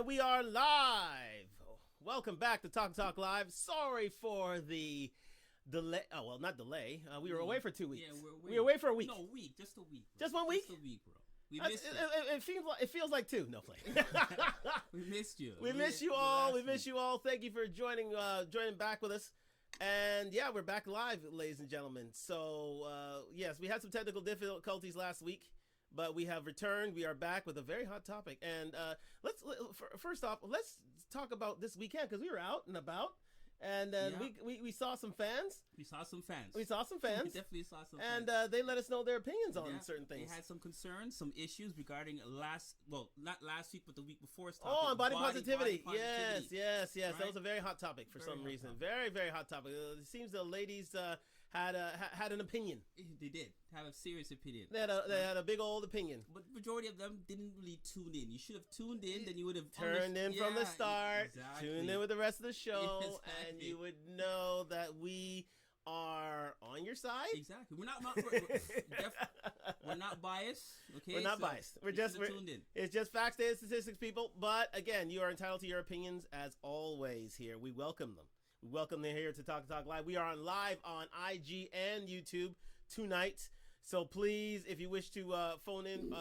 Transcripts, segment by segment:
we are live. Welcome back to Talk Live. Sorry for the delay. Oh, well, not delay. We were away for 2 weeks. Yeah, we were away for a week. No, week. Just a week. Bro. Just 1 week? Just a week, bro. We missed you. It feels like two. No play. We missed you. We miss you all. We miss you all. Thank you for joining back with us. And yeah, we're back live, ladies and gentlemen. So yes, we had some technical difficulties last week, but we have returned. We are back with a very hot topic. And first off, let's talk about this weekend because we were out and about. And we saw some fans. We saw some fans. We definitely saw some fans. And they let us know their opinions on certain things. They had some concerns, some issues regarding not last week, but the week before's topic. Oh, on body positivity. Yes. Right? That was a very hot topic for some reason. Very, very hot topic. It seems the ladies had an opinion. They did have a serious opinion. They had a big old opinion. But majority of them didn't really tune in. You should have tuned in, then you would have turned in from the start. Exactly. Tuned in with the rest of the show. Exactly. And you would know that we are on your side. Exactly. We're not biased. Okay. We're not biased. We're tuned in. It's just facts, data, statistics, people. But again, you are entitled to your opinions as always. Here, we welcome them. We welcome them here to Talk Live. We are live on IG and YouTube tonight. So please, if you wish to phone in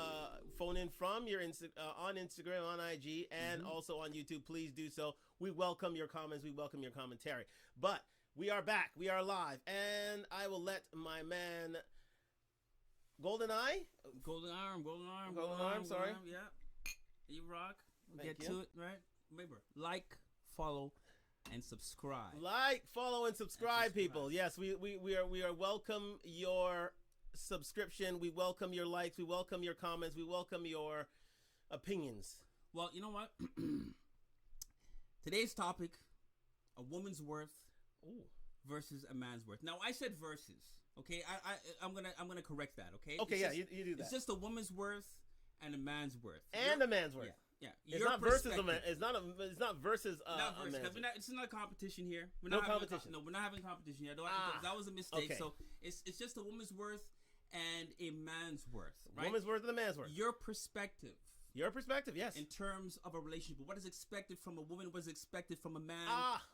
from your on Instagram, on IG, and also on YouTube, please do so. We welcome your comments. We welcome your commentary. But we are back. We are live, and I will let my man Golden Arm. Sorry. Yeah, you rock. Thank Get you. to it, right? Remember, like, follow, and subscribe. Like, follow, and subscribe, people. Yes, we are welcome your subscription. We welcome your likes. We welcome your comments. We welcome your opinions. Well, you know what? Today's topic: a woman's worth versus a man's worth. Now, I said versus. Okay, I'm gonna correct that. Okay. Okay. Yeah, you do that. It's just a woman's worth and a man's worth. And a man's worth. Yeah. It's not versus a man. It's not versus not a man. It's not a competition here. We're no not competition. We're not having competition here. That was a mistake. Okay. So it's just a woman's worth and a man's worth. Right? Woman's worth and a man's worth. Your perspective, yes. In terms of a relationship, what is expected from a woman? What is expected from a man?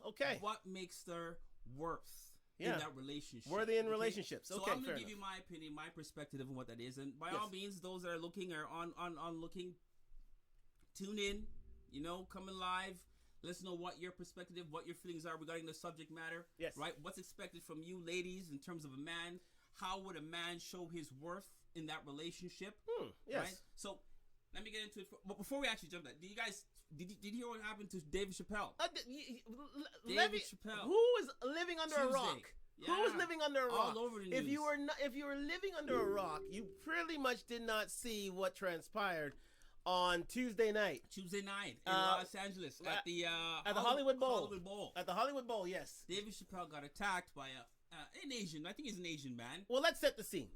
Okay. What makes their worth in that relationship? Worthy in relationships. So I'm gonna give you my opinion, my perspective on what that is, and by all means, those that are looking or on looking, tune in. Coming live. Let's know what your perspective, what your feelings are regarding the subject matter. Yes. Right. What's expected from you, ladies, in terms of a man? How would a man show his worth in that relationship? Yes. Right? So let me get into it. But before we actually jump that, did you hear what happened to David Chappelle? David Chappelle. Who is living under a rock? Yeah. Who is living under a rock? All over the news. If you were living under a rock, you pretty much did not see what transpired on Tuesday night in Los Angeles at the Hollywood Bowl. At the Hollywood Bowl, yes. David Chappelle got attacked by an Asian. I think he's an Asian man. Well, let's set the scene.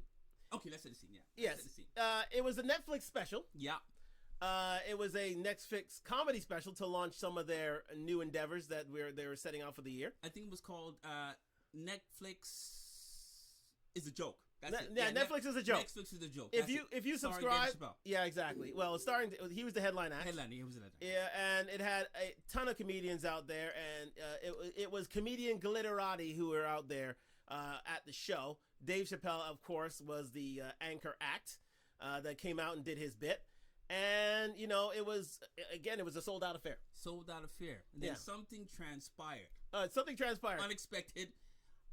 Okay, let's set the scene. Yeah. Yes. Set the scene. It was a Netflix special. Yeah. It was a Netflix comedy special to launch some of their new endeavors that they were setting out for the year. I think it was called Netflix is a joke. Netflix is a joke. Netflix is a joke. If you subscribe, yeah, exactly. Well, he was the headline act. He was the headline. Yeah, and it had a ton of comedians out there, and it was comedian glitterati who were out there at the show. Dave Chappelle, of course, was the anchor act that came out and did his bit, and it was a sold out affair. And then something transpired. Unexpected,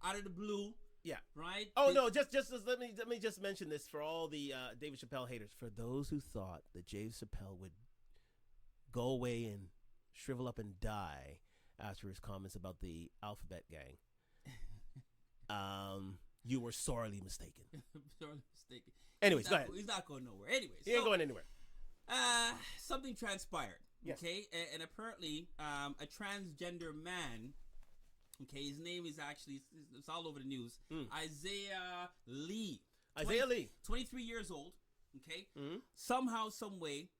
out of the blue. Yeah. Right. Oh no! Just let me just mention this for all the David Chappelle haters. For those who thought that Dave Chappelle would go away and shrivel up and die after his comments about the Alphabet Gang, you were sorely mistaken. Anyways, go ahead. He's not going nowhere. Anyways, he ain't going anywhere. Something transpired. Yes. Okay, and apparently, a transgender man. Okay, his name is actually, it's all over the news. Isaiah Lee. 23 years old. Okay. Somehow, some way,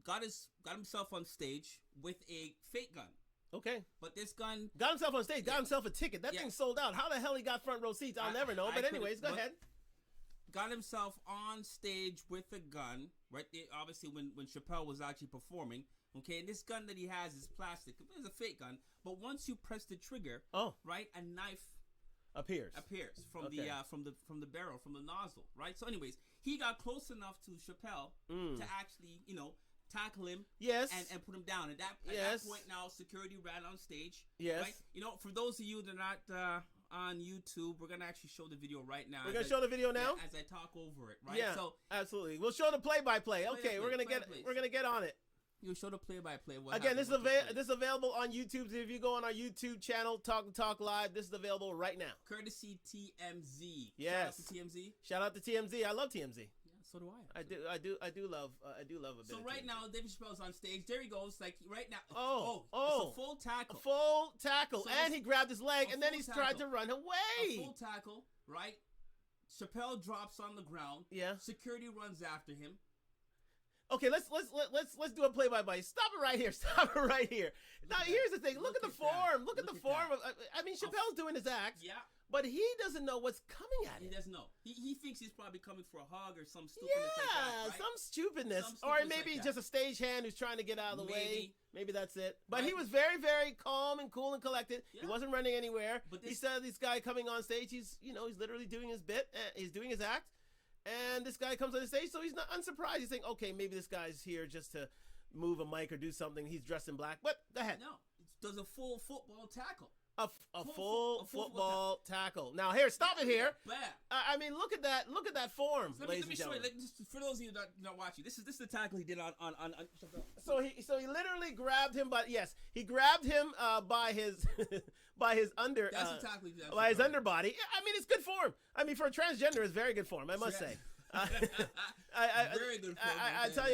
got himself on stage with a fake gun. Okay. But this gun... Got himself on stage, got himself a ticket. That thing sold out. How the hell he got front row seats, I'll never know. But anyways, go ahead. Got himself on stage with a gun, right there, obviously when Chappelle was actually performing, Okay, and this gun that he has is plastic. It's a fake gun, but once you press the trigger, right, a knife appears from the barrel, from the nozzle, right? So, anyways, he got close enough to Chappelle to actually, tackle him, and put him down. At that point, now security ran on stage, right? For those of you that are not on YouTube, we're gonna actually show the video right now. We're gonna show the video now as I talk over it, right? Yeah, so absolutely. We'll show the play-by-play. Okay, we're gonna get on it. You'll show the play-by-play. Again, this is available on YouTube. So if you go on our YouTube channel, Talk Live, this is available right now. Courtesy TMZ. Yes. Shout out to TMZ. Shout out to TMZ. I love TMZ. So do I. I do love a bit. So right now, David Chappelle's on stage. There he goes. Like right now. It's a full tackle. A full tackle, so and he grabbed his leg, and then he's tried to run away. A full tackle, right? Chappelle drops on the ground. Yeah. Security runs after him. Okay, let's do a play-by-play. Stop it right here. Stop it right here. Now here's the thing. Look at the form. Look at the form. I mean, Chappelle's doing his act. Yeah. But he doesn't know what's coming at him. He doesn't know. He thinks he's probably coming for a hug or some stupidness like that, right? Some stupidness. Or maybe like just a stagehand who's trying to get out of the way. Maybe that's it. But right. He was very, very calm and cool and collected. Yeah. He wasn't running anywhere. But he said this guy coming on stage, he's literally doing his bit. He's doing his act. And this guy comes on the stage, so he's not unsurprised. He's saying, okay, maybe this guy's here just to move a mic or do something. He's dressed in black. But go ahead. No, does a full football tackle. A full football tackle. Now here, stop it here. I mean, look at that form, ladies and gentlemen. Let me show you, for those of you that not watching, this is the tackle he did on. So he literally grabbed him, but yes, he grabbed him by his by his under. That's the tackle he did. By his underbody. I mean, it's good form. I mean, for a transgender, it's very good form. I must say. Very good form. I tell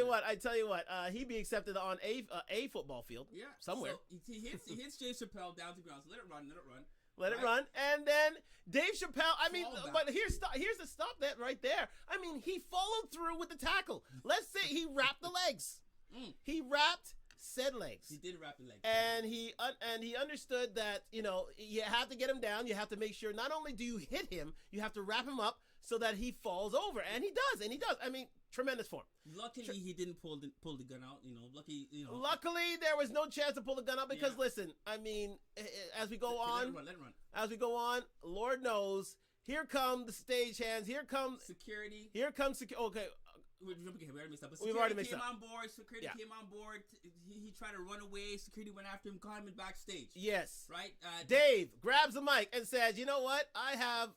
you what. He'd be accepted on a football field. Yeah, somewhere. So he hits Dave Chappelle down to the ground. So let it run. Let it run, and then Dave Chappelle. I mean, but here's the stop that right there. I mean, he followed through with the tackle. Let's say he wrapped the legs. He wrapped said legs. He did wrap the legs, and he understood that you have to get him down. You have to make sure not only do you hit him, you have to wrap him up so that he falls over, and he does. I mean, tremendous form. Luckily, he didn't pull the gun out. Luckily, there was no chance to pull the gun out because listen, I mean, as we go on, let it run. As we go on, Lord knows, here come the stagehands. Here come security. Okay. We've already mixed up. Security came on board. He tried to run away. Security went after him, caught him backstage. Yes. Right? Dave grabs the mic and says, you know what? I have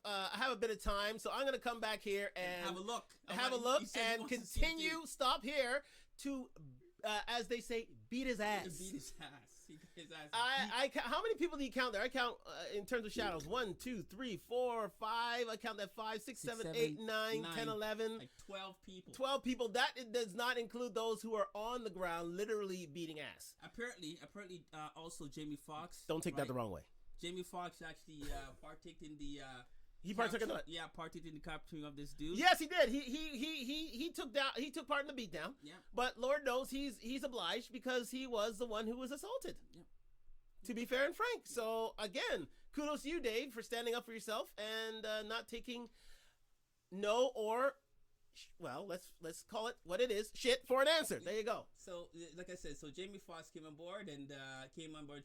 a bit of time, so I'm going to come back here and have a look and continue, stop here to, as they say, beat his ass. How many people do you count there? I count in terms of shadows. 1, 2, 3, 4, 5. I count that 5, 6, 7, 8, 9, 10, 11. Like 12 people. 12 people. That does not include those who are on the ground literally beating ass. Apparently, also Jamie Foxx. Don't take that the wrong way. Jamie Foxx actually partaked in the... He partook in what? Yeah, partook in the capturing of this dude. Yes, he did. He took part in the beatdown. Yeah. But Lord knows he's obliged because he was the one who was assaulted. Yeah. To be fair and frank. Yeah. So again, kudos to you, Dave, for standing up for yourself and not taking no or let's call it what it is, shit for an answer. There you go. So like I said, Jamie Foxx came on board,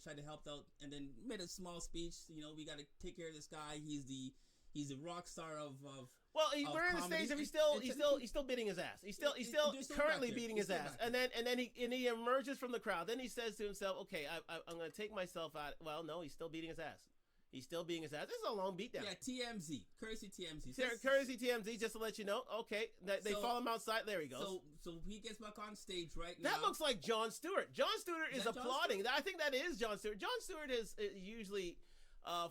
tried to help out, and then made a small speech. We got to take care of this guy. He's a rock star of we're in the stage of he's still beating his ass. He's still currently beating his ass. And then he emerges from the crowd. Then he says to himself, "Okay, I'm going to take myself out." Well, no, he's still beating his ass. He's still beating his ass. This is a long beatdown. Yeah, TMZ, courtesy TMZ. Courtesy TMZ, just to let you know. Okay, they follow him outside. There he goes. So he gets back on stage right now. That looks like Jon Stewart. Jon Stewart is applauding. I think that is Jon Stewart. Jon Stewart usually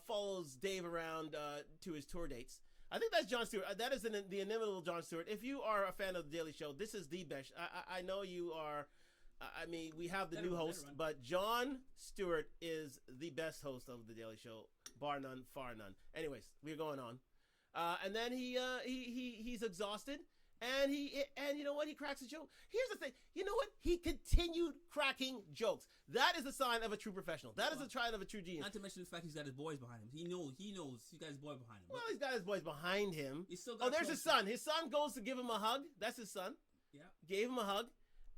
follows Dave around to his tour dates. I think that's Jon Stewart. That is the inimitable Jon Stewart. If you are a fan of The Daily Show, this is the best. I know you are. I mean, we have the new host, but Jon Stewart is the best host of The Daily Show, bar none, far none. Anyways, we're going on. And then he's exhausted, and you know what? He cracks a joke. Here's the thing. You know what? He continued cracking jokes. That is a sign of a true professional. That is a sign of a true genius. Not to mention the fact he's got his boys behind him. He knows he's got his boy behind him. Well, he's got his boys behind him. He's still got there's his son. His son goes to give him a hug. That's his son. Yeah. Gave him a hug.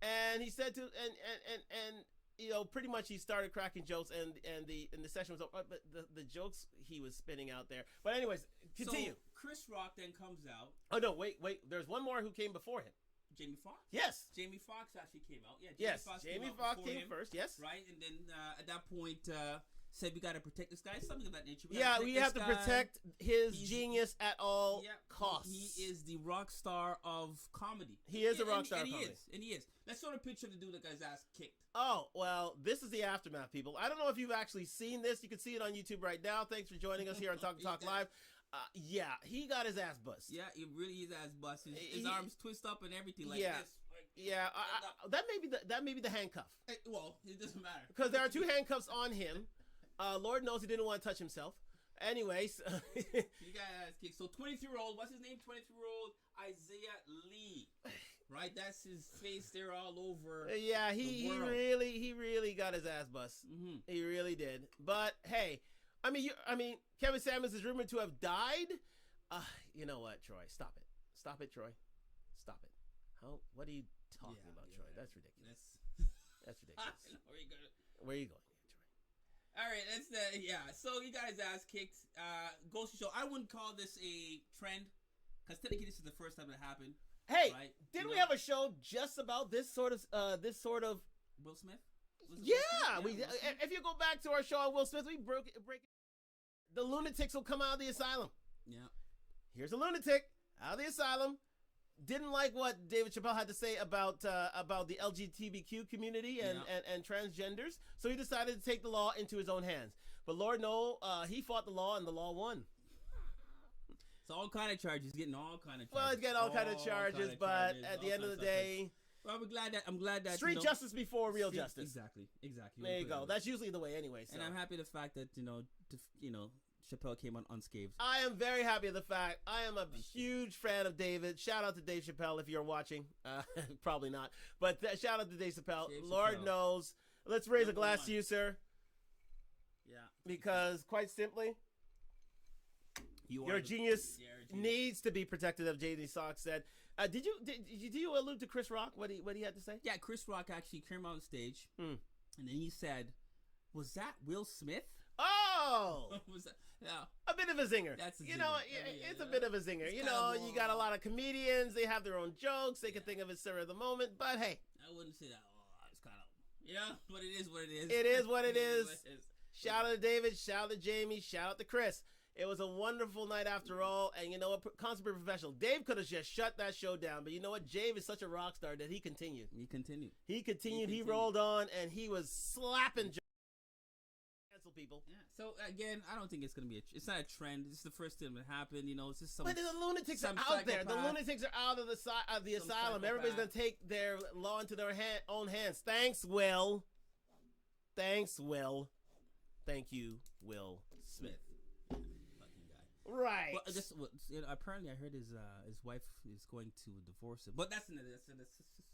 And he said and you know, pretty much he started cracking jokes, and the session was over, but the jokes he was spinning out there. But anyways, continue. So Chris Rock then comes out. Oh no, wait. There's one more who came before him. Jamie Foxx? Yes. Jamie Foxx actually came out. Yeah. Jamie Foxx came first. Yes. Right, and then at that point said we got to protect this guy, something of that nature. We have to protect his genius at all costs. He is the rock star of comedy. He is a rock star of comedy. He is. Let's sort of picture the dude that got his ass kicked. Oh, well, this is the aftermath, people. I don't know if you've actually seen this. You can see it on YouTube right now. Thanks for joining us here on Talk Live. Yeah, he got his ass bust. Yeah, it really is ass bust. His arms twist up and everything like this. That may be the handcuff. Well, it doesn't matter. Because there are two handcuffs on him. Lord knows he didn't want to touch himself. Anyways. You got ass kicked. So 23-year-old, what's his name? 23-year-old Isaiah Lee. Right? That's his face there all over. Yeah, he really got his ass bust. Mm-hmm. He really did. But hey, I mean, Kevin Samuels is rumored to have died. You know what, Troy? Stop it, Troy. Stop it. What are you talking about, Troy? That's ridiculous. That's ridiculous. Where are you going? All right, that's that. Yeah, so he got his ass kicked. Goes to show, I wouldn't call this a trend, because technically this is the first time it happened. Hey, right? Didn't we have a show just about this sort of Will Smith? If you go back to our show on Will Smith, we break the lunatics will come out of the asylum. Yeah. Here's a lunatic out of the asylum. Didn't like what David Chappelle had to say about the LGBTQ community and transgenders, so he decided to take the law into his own hands. But Lord no, he fought the law and the law won. It's all kind of charges, getting all kind of charges. Well, he's getting all kind of charges, but at the end of the day, well, I'm glad that street justice before real justice. Exactly. There you go. That's usually the way, anyway. So. And I'm happy the fact that Chappelle came on unscathed. I am very happy of the fact. I am a huge fan of David. Shout out to Dave Chappelle if you're watching. Probably not, but shout out to Dave Chappelle. Lord knows. Let's raise a glass to you, sir. Yeah. Because quite simply, your genius needs to be protected, as J.D. Sox said. Did you allude to Chris Rock? What he had to say? Yeah, Chris Rock actually came on stage, and then he said, "Was that Will Smith?" Oh, was that? Yeah, a bit of a zinger. That's a zinger. It's a bit of a zinger. You got a lot of comedians. They have their own jokes. They can think of it sir of the moment. But hey, I wouldn't say that. It's kind of but it is what it is. It is what it is. Shout out to David. Shout out to Jamie. Shout out to Chris. It was a wonderful night after all, and you know what? Consummate professional. Dave could have just shut that show down, but you know what? Dave is such a rock star that he continued. He continued. He rolled on, and he was slapping cancel people. Yeah. So again, I don't think it's gonna be. It's not a trend. It's the first thing that happened. It's just some. But the lunatics are out psychopath. There. The lunatics are out of the asylum. Psychopath. Everybody's gonna take their law into their own hands. Thanks, Will. Thank you, Will Smith. Right. Well, apparently, I heard his wife is going to divorce him. But that's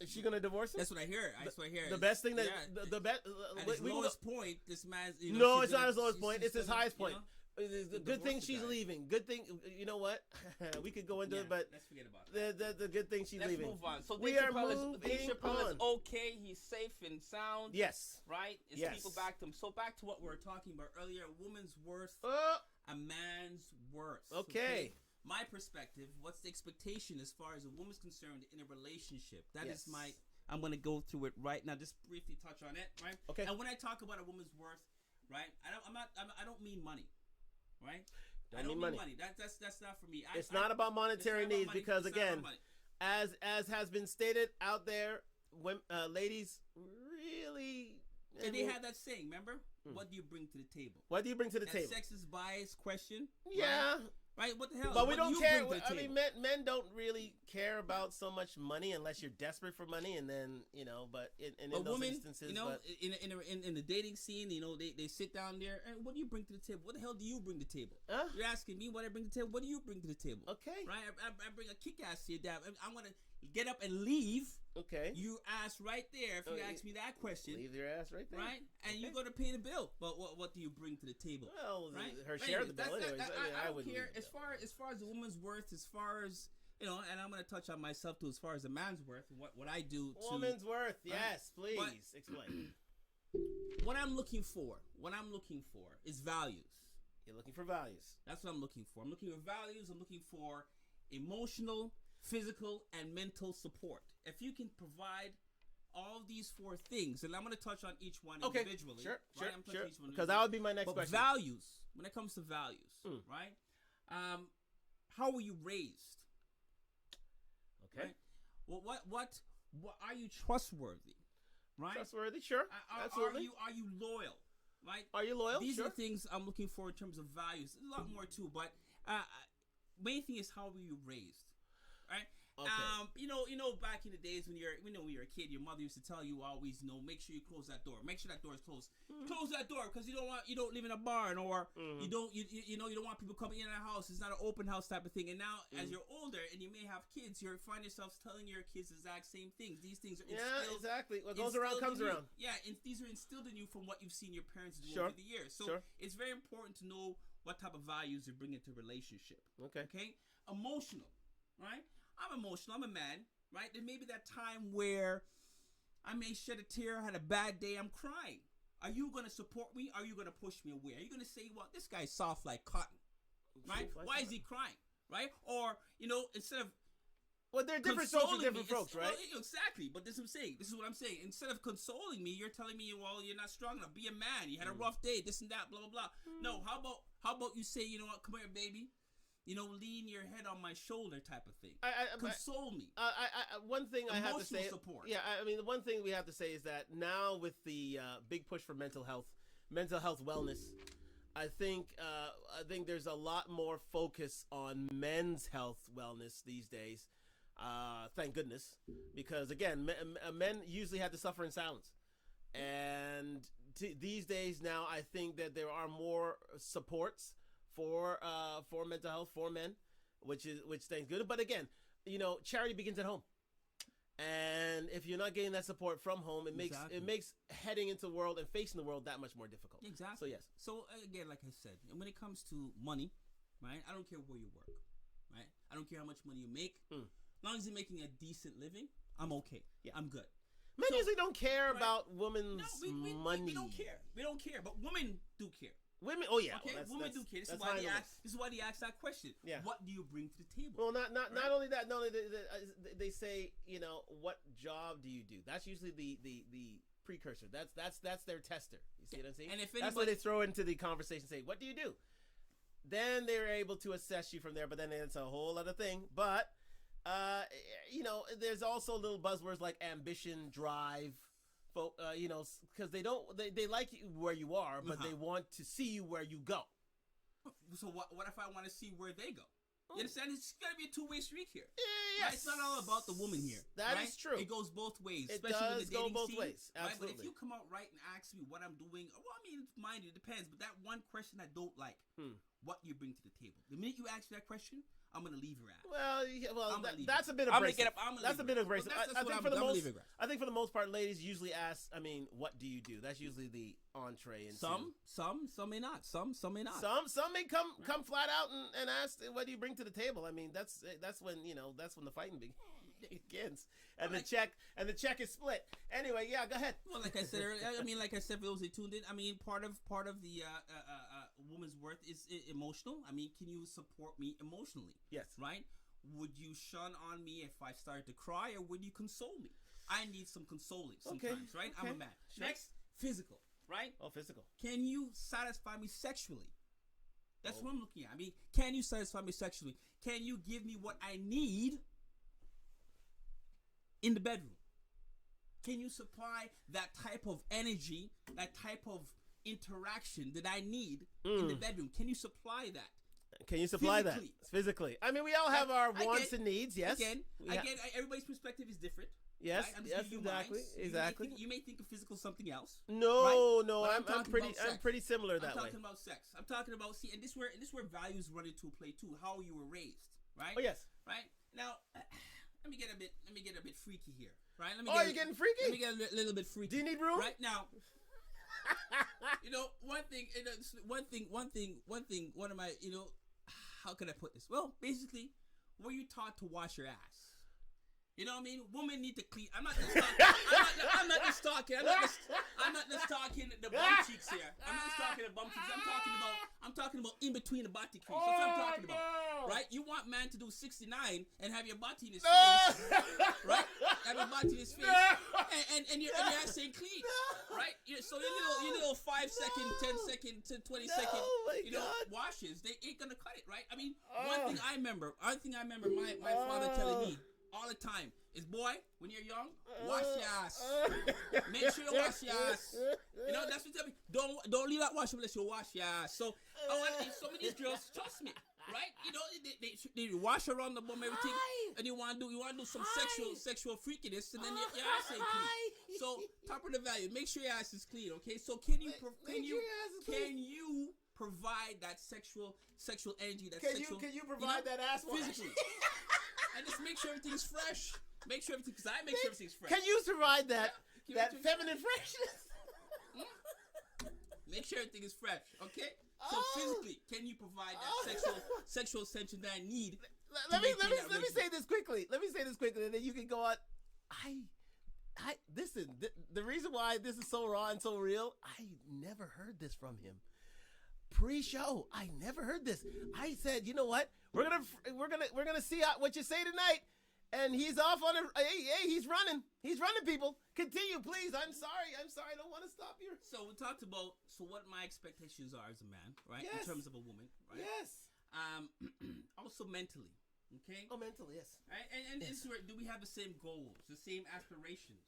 is she going to divorce him? That's what I hear. The best thing that the best. At his lowest point, this man's. No, it's not his lowest point. It's his highest point. Good thing she's leaving. Good thing. You know what? We could go into it, but let's forget about the good thing she's leaving. Let's move on. So we are moving on. Is okay. He's safe and sound. Yes. Right. People backed him. So back to what we were talking about earlier. A woman's worth. A man's worth. Okay. My perspective. What's the expectation as far as a woman's concerned in a relationship? That is my. I'm going to go through it right now. Just briefly touch on it. Right. Okay. And when I talk about a woman's worth, right? I don't mean money. Right? I don't mean money. That's not for me. It's not about monetary needs because again, as has been stated out there, ladies really. And they had that saying, remember? What do you bring to the table? What do you bring to the table? Sexist bias question. Yeah. Right? What the hell? But we don't care. I mean, men don't really care about so much money unless you're desperate for money, and then But in those instances, in the dating scene, they sit down there and what do you bring to the table? What the hell do you bring to the table? You're asking me what I bring to the table. What do you bring to the table? Okay. Right? I bring a kick-ass to your dad. I'm gonna get up and leave. Okay. You ask right there if you ask me that question. Leave your ass right there. Right? And you go to pay the bill. But what do you bring to the table? Well, her share of the bill anyways. I don't care. As far as a woman's worth, as far as and I'm going to touch on myself too as far as a man's worth, what I do to... Woman's worth, yes, please, explain. What I'm looking for is values. You're looking for values. That's what I'm looking for. I'm looking for values. I'm looking for emotional, physical, and mental support. If you can provide all these 4 things, and I'm going to touch on each one individually. Sure. Because that would be my next question. Values, when it comes to values, right? How were you raised? Okay. Right? Well, what are you trustworthy? Right? Trustworthy, sure. Absolutely. Are you loyal? Right? Are you loyal? These are the things I'm looking for in terms of values. There's a lot more too, but main thing is how were you raised? Right? Okay. Back in the days when you're a kid, your mother used to tell you always, make sure you close that door. Make sure that door is closed. Close that door because you don't live in a barn, or you don't want people coming in our house. It's not an open house type of thing. And now as you're older and you may have kids, you find yourself telling your kids the exact same things. These things are instilled. Yeah, exactly. What goes around comes around. Yeah, and these are instilled in you from what you've seen your parents do over the years. So it's very important to know what type of values you bring into a relationship. Okay. Emotional, right? I'm emotional. I'm a man, right? There may be that time where I may shed a tear, had a bad day, I'm crying. Are you going to support me? Are you going to push me away? Are you going to say, well, this guy's soft like cotton, right? Why is he crying, right? Or, instead of... Well, they're different strokes for different folks, right? Well, exactly, but this is what I'm saying. Instead of consoling me, you're telling me, well, you're not strong enough. Be a man. You had a rough day, this and that, blah, blah, blah. No, how about you say, you know what, come here, baby. Lean your head on my shoulder type of thing. Console me. One thing I have to say. Emotional support. Yeah, the one thing we have to say is that now with the big push for mental health wellness, I think there's a lot more focus on men's health wellness these days. Thank goodness, because again, men usually have to suffer in silence, and these days now I think that there are more supports for mental health for men, which thanks good. But again, charity begins at home, and if you're not getting that support from home, it makes heading into the world and facing the world that much more difficult. Exactly. So yes. So again, like I said, and when it comes to money, right? I don't care where you work, right? I don't care how much money you make. As long as you're making a decent living, I'm okay. Yeah, I'm good. Men usually don't care about women's money. We don't care. We don't care, but women do care. Women, oh yeah, okay. Women do care. This is why they ask that question. Yeah. What do you bring to the table? Well, not only that. Not only they say, what job do you do? That's usually the precursor. That's their tester. You see what I'm saying? And that's what they throw into the conversation. Say, what do you do? Then they're able to assess you from there. But then it's a whole other thing. But there's also little buzzwords like ambition, drive. Because they like you where you are, but they want to see you where you go. So what if I want to see where they go? You understand? It's got to be a two-way street here. Yes. Right? It's not all about the woman here. That is true. It goes both ways. It especially does go both ways. Absolutely. Right? But if you come out right and ask me what I'm doing, well, I mean, mind it depends. But that one question I don't like, what you bring to the table. The minute you ask me that question, I'm gonna leave her at. That's a bit abrasive. That's a bit abrasive. I think for the most part, ladies usually ask. What do you do? That's usually the entree. Some may not. Some may not. Some may come flat out and ask, what do you bring to the table? That's when the fighting begins, and the check is split. Anyway, yeah, go ahead. Well, like I said earlier, for those who tuned in, part of the woman's worth is emotional. Can you support me emotionally? Yes. Right? Would you shun on me if I started to cry, or would you console me? I need some consoling sometimes, right? Okay. I'm a man. Sure. Next, physical, right? Oh, physical. Can you satisfy me sexually? That's what I'm looking at. Can you satisfy me sexually? Can you give me what I need in the bedroom? Can you supply that type of energy, that type of interaction that I need in the bedroom? Can you supply that? Can you supply that physically? We all have our wants and needs. Yes. Again, everybody's perspective is different. Yes. Right? Yes. Exactly. You may think of physical something else. No. I'm pretty similar that way. I'm talking about sex. I'm talking about and this where values run into play too. How you were raised, right? Oh yes. Right now, let me get a bit freaky here, right? You're getting freaky? Let me get a little bit freaky. Do you need room? Right now. One of my, how can I put this? Well, basically, were you taught to wash your ass? You know what I mean? Women need to clean. I'm not just talking. I'm not just talking the bum cheeks here. I'm not just talking the bum cheeks. I'm talking about in between the body crease. That's what I'm talking about. Right? You want man to do 69 and have your body in his face. Right? Have your body in his face. And your ass ain't clean. Right? So your little 5 second, 10 second to 20 second, washes, they ain't gonna cut it, right? I mean, one thing I remember my father telling me all the time is, boy, when you're young, wash your ass. Make sure you wash your ass. You know, that's what tell me. Don't leave that wash unless you wash your ass. So I want some of these girls, trust me, right? You know, they wash around the bum, everything, and you want to do some sexual freakiness, and then your ass ain't clean. So top of the value, make sure your ass is clean, okay? So can you provide that sexual energy? Can you provide that ass wash? Physically? And just make sure everything's fresh. Make sure everything's fresh. Can you provide that feminine freshness? Make sure everything is fresh, okay? So physically, can you provide that sexual tension that I need? Let me say this quickly. And then you can go on. Listen. The reason why this is so raw and so real, I never heard this from him. Pre-show, I never heard this. I said, you know what? We're gonna see what you say tonight. And he's off on a. Hey, he's running. He's running, people. Continue, please. I'm sorry. I don't want to stop you. So we talked about what my expectations are as a man, right? Yes. In terms of a woman, right? Yes. Also mentally, okay? Oh, mentally, yes. Right? And yes. Do we have the same goals, the same aspirations,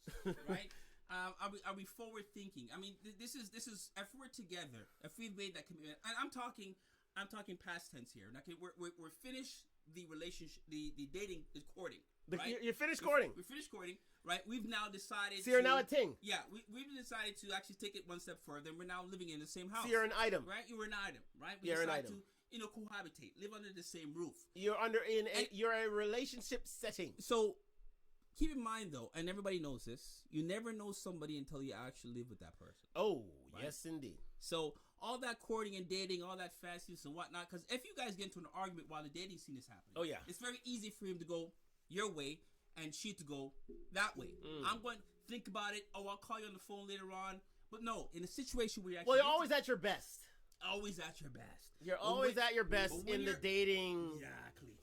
right? Are we forward thinking? I mean, this is if we're together, if we've made that commitment, and I'm talking past tense here. Okay, we're finished the relationship, the dating, the courting. Right? You're finished courting. We're finished courting, right? We've now decided. So you're now a ting. Yeah, we've decided to actually take it one step further. We're now living in the same house. So you're an item, right? You're an item, right? You're an item. To cohabitate, live under the same roof. You're you're a relationship setting. So keep in mind though, and everybody knows this, you never know somebody until you actually live with that person. Oh, right? yes, indeed. So all that courting and dating, all that fanciness and whatnot, because if you guys get into an argument while the dating scene is happening, oh yeah, it's very easy for him to go your way and she to go that way. I'm going to think about it. Oh, I'll call you on the phone later on. But no, in a situation where you actually... Well, you're always at your best. Always at your best. You're always at your best in the dating...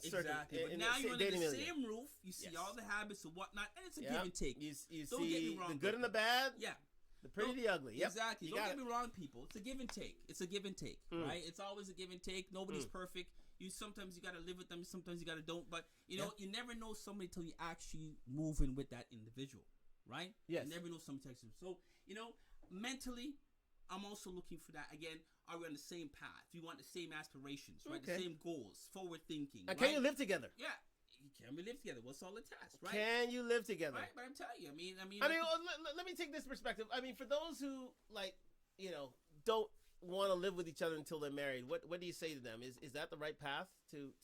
Exactly. But now you're under the same roof. You see all the habits and whatnot, and it's a give and take. You see the good and the bad. Yeah. The pretty, the ugly. Yep. Exactly. Don't get me wrong, people. It's a give and take. Right? It's always a give and take. Nobody's perfect. Sometimes you gotta live with them. Sometimes you gotta don't. But you know, you never know somebody till you actually move in with that individual, right? Yes. You never know somebody. So mentally, I'm also looking for that. Again, are we on the same path? You want the same aspirations, right? The same goals, forward thinking. Right? Can you live together? Yeah. Can we live together? What's all the test, right? Can you live together? Right, but I'm telling you, I mean, let me take this perspective. I mean, for those who don't want to live with each other until they're married, what do you say to them? Is that the right path to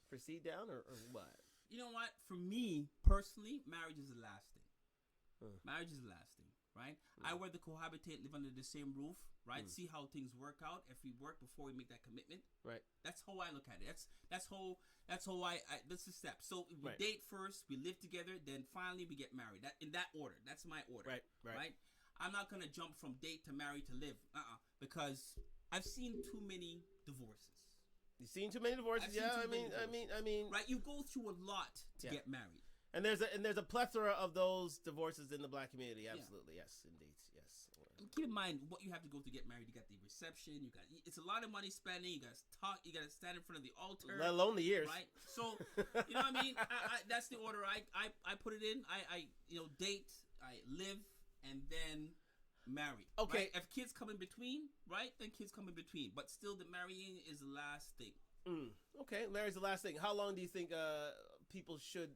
proceed down, or what? You know what? For me personally, marriage is the last thing. Marriage is the last thing, right? I rather cohabitate, live under the same roof, right? See how things work out. If we work before we make that commitment, right? That's how I look at it. That's how that's the step. So we date first, we live together, then finally we get married. That in that order. That's my order. Right. I'm not gonna jump from date to married to live, because I've seen too many divorces. You've seen too many divorces, yeah. I mean, right? You go through a lot to get married, and there's a plethora of those divorces in the black community. Absolutely, yes, indeed, yes. Keep in mind what you have to go to get married. You got the reception. It's a lot of money spending. You got to talk. You got to stand in front of the altar. Let alone the years, right? So you know what I mean. That's the order I put it in. I date, I live, and then marry. Okay. Right? If kids come in between, right? Then kids come in between. But still, the marrying is the last thing. Okay, marriage is the last thing. How long do you think people should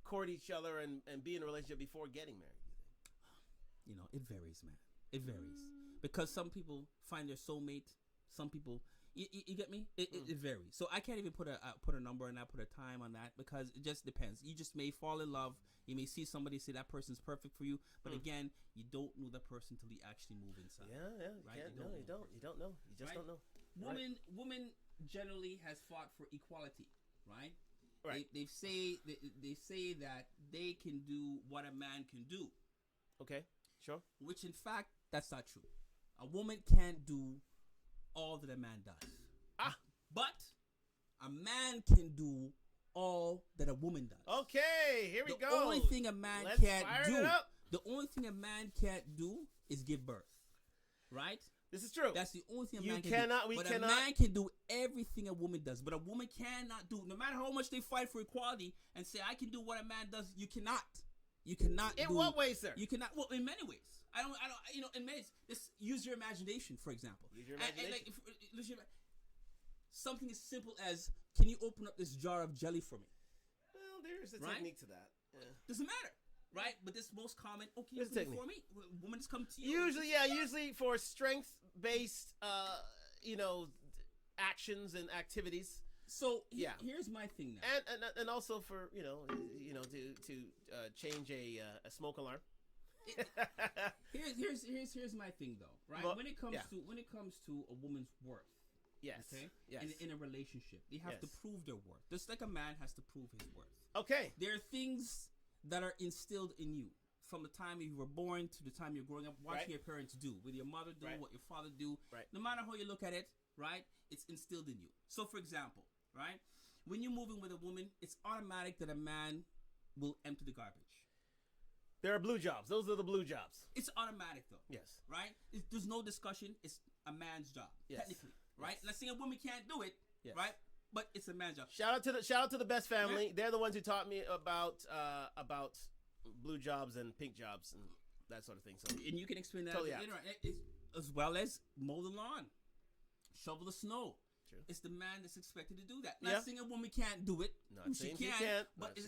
court each other and be in a relationship before getting married? You know, it varies, man. It varies because some people find their soulmate. Some people, you get me? It varies. So I can't even put a number and I put a time on that because it just depends. You just may fall in love. You may see somebody say that person's perfect for you, but again, you don't know that person till you actually move inside. Yeah. Right? You don't know. You just don't know. Woman generally has fought for equality, right? Right. They say that they can do what a man can do. Okay, sure. Which in fact, that's not true. A woman can't do all that a man does. But a man can do all that a woman does. Okay, here we go. The only thing a man can't do. The only thing a man can't do is give birth. Right? This is true. That's the only thing a man can do. A man can do everything a woman does. But a woman cannot do, no matter how much they fight for equality and say, I can do what a man does, you cannot. You cannot In what way, sir? You cannot. Well, in many ways. I don't, in many ways. Just use your imagination, for example. Use your imagination. Something as simple as, can you open up this jar of jelly for me? Well, there's a technique to that. Yeah. Doesn't matter. Right, but this most common. Oh, can you open it for me? Women just come to you. Usually for strength-based, actions and activities. So here's my thing now, and also for to change a smoke alarm. Here's my thing though, right? Well, when it comes to a woman's worth, yes, okay, yes. In a relationship, they have to prove their worth, just like a man has to prove his worth. Okay, there are things that are instilled in you from the time you were born to the time you're growing up, watching your parents do, what your mother do, what your father do. Right. No matter how you look at it, right, it's instilled in you. So, for example, right, when you're moving with a woman, it's automatic that a man will empty the garbage. There are blue jobs. Those are the blue jobs. It's automatic, though. Yes. Right? There's no discussion. It's a man's job, technically. Right? Yes. Not saying a woman can't do it, right? But it's a man's job. Shout out to the Best family. Yeah. They're the ones who taught me about blue jobs and pink jobs and that sort of thing. So, and you can explain that totally later, as well as mow the lawn, shovel the snow. True. It's the man that's expected to do that. Not saying a woman can't do it. Not saying she can't. But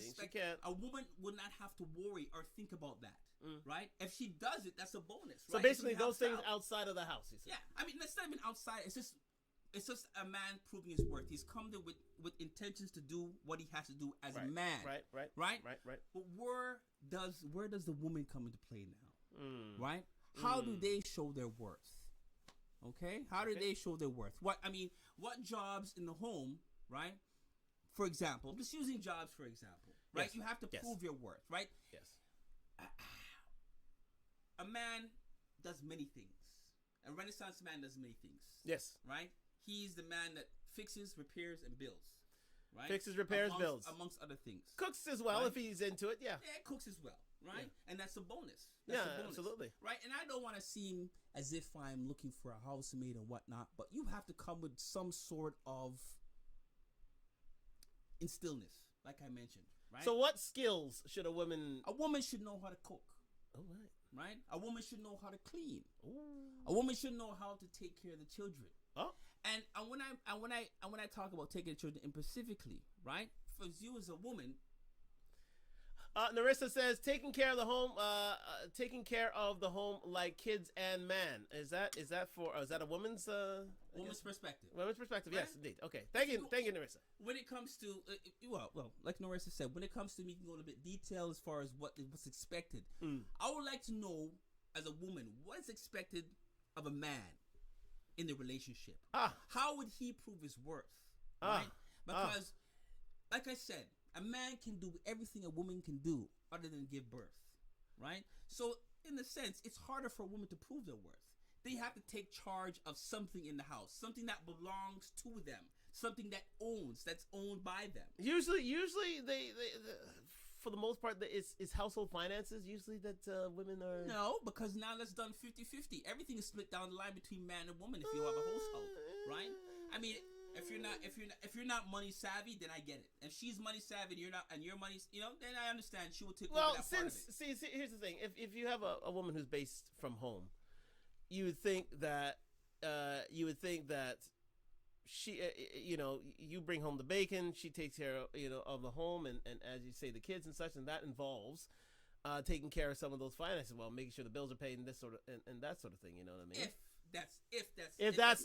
a woman would not have to worry or think about that. Right? If she does it, that's a bonus. So right? basically, those things outside of the house. You yeah, I mean, it's not even outside. It's just a man proving his worth. He's come there with intentions to do what he has to do as a man. Right. But where does the woman come into play now? Right? How do they show their worth? Okay? How do they show their worth? What jobs in the home, right? For example, I'm just using jobs for example, right? Yes. You have to prove your worth, right? Yes. A man does many things. A Renaissance man does many things. Yes. Right? He's the man that fixes, repairs, and builds. Right? Fixes, repairs, builds. Amongst other things. Cooks as well, if he's into it, yeah. Yeah, cooks as well, right? Yeah. And that's a bonus. That's a bonus. Absolutely. Right? And I don't want to seem as if I'm looking for a housemaid and whatnot, but you have to come with some sort of instillness, like I mentioned, right? So what skills should a woman... A woman should know how to cook. Oh, right. Right? A woman should know how to clean. Ooh. A woman should know how to take care of the children. Oh. And when I talk about taking the children in specifically, right? For you as a woman, Narissa says taking care of the home like kids and man. Is that a woman's perspective? Woman's perspective, right? Yes, indeed. Okay, thank you, Narissa. When it comes to well, like Narissa said, when it comes to me, can go a little bit detail as far as what's expected. I would like to know as a woman what is expected of a man in the relationship. How would he prove his worth? Right? Because, like I said, a man can do everything a woman can do other than give birth, right? So, in a sense, it's harder for a woman to prove their worth. They have to take charge of something in the house, something that belongs to them, something that's owned by them. Usually they for the most part, it's household finances usually that women are... No, because now that's done 50-50. Everything is split down the line between man and woman if you have a household, right? I mean... If you're not money savvy, then I get it. If she's money savvy and you're not, and your money's, then I understand she will take over that part of it. See, here's the thing: if you have a woman who's based from home, you would think that she, you bring home the bacon, she takes care of, of the home, and as you say, the kids and such, and that involves taking care of some of those finances, making sure the bills are paid and this sort of and that sort of thing. You know what I mean? If that's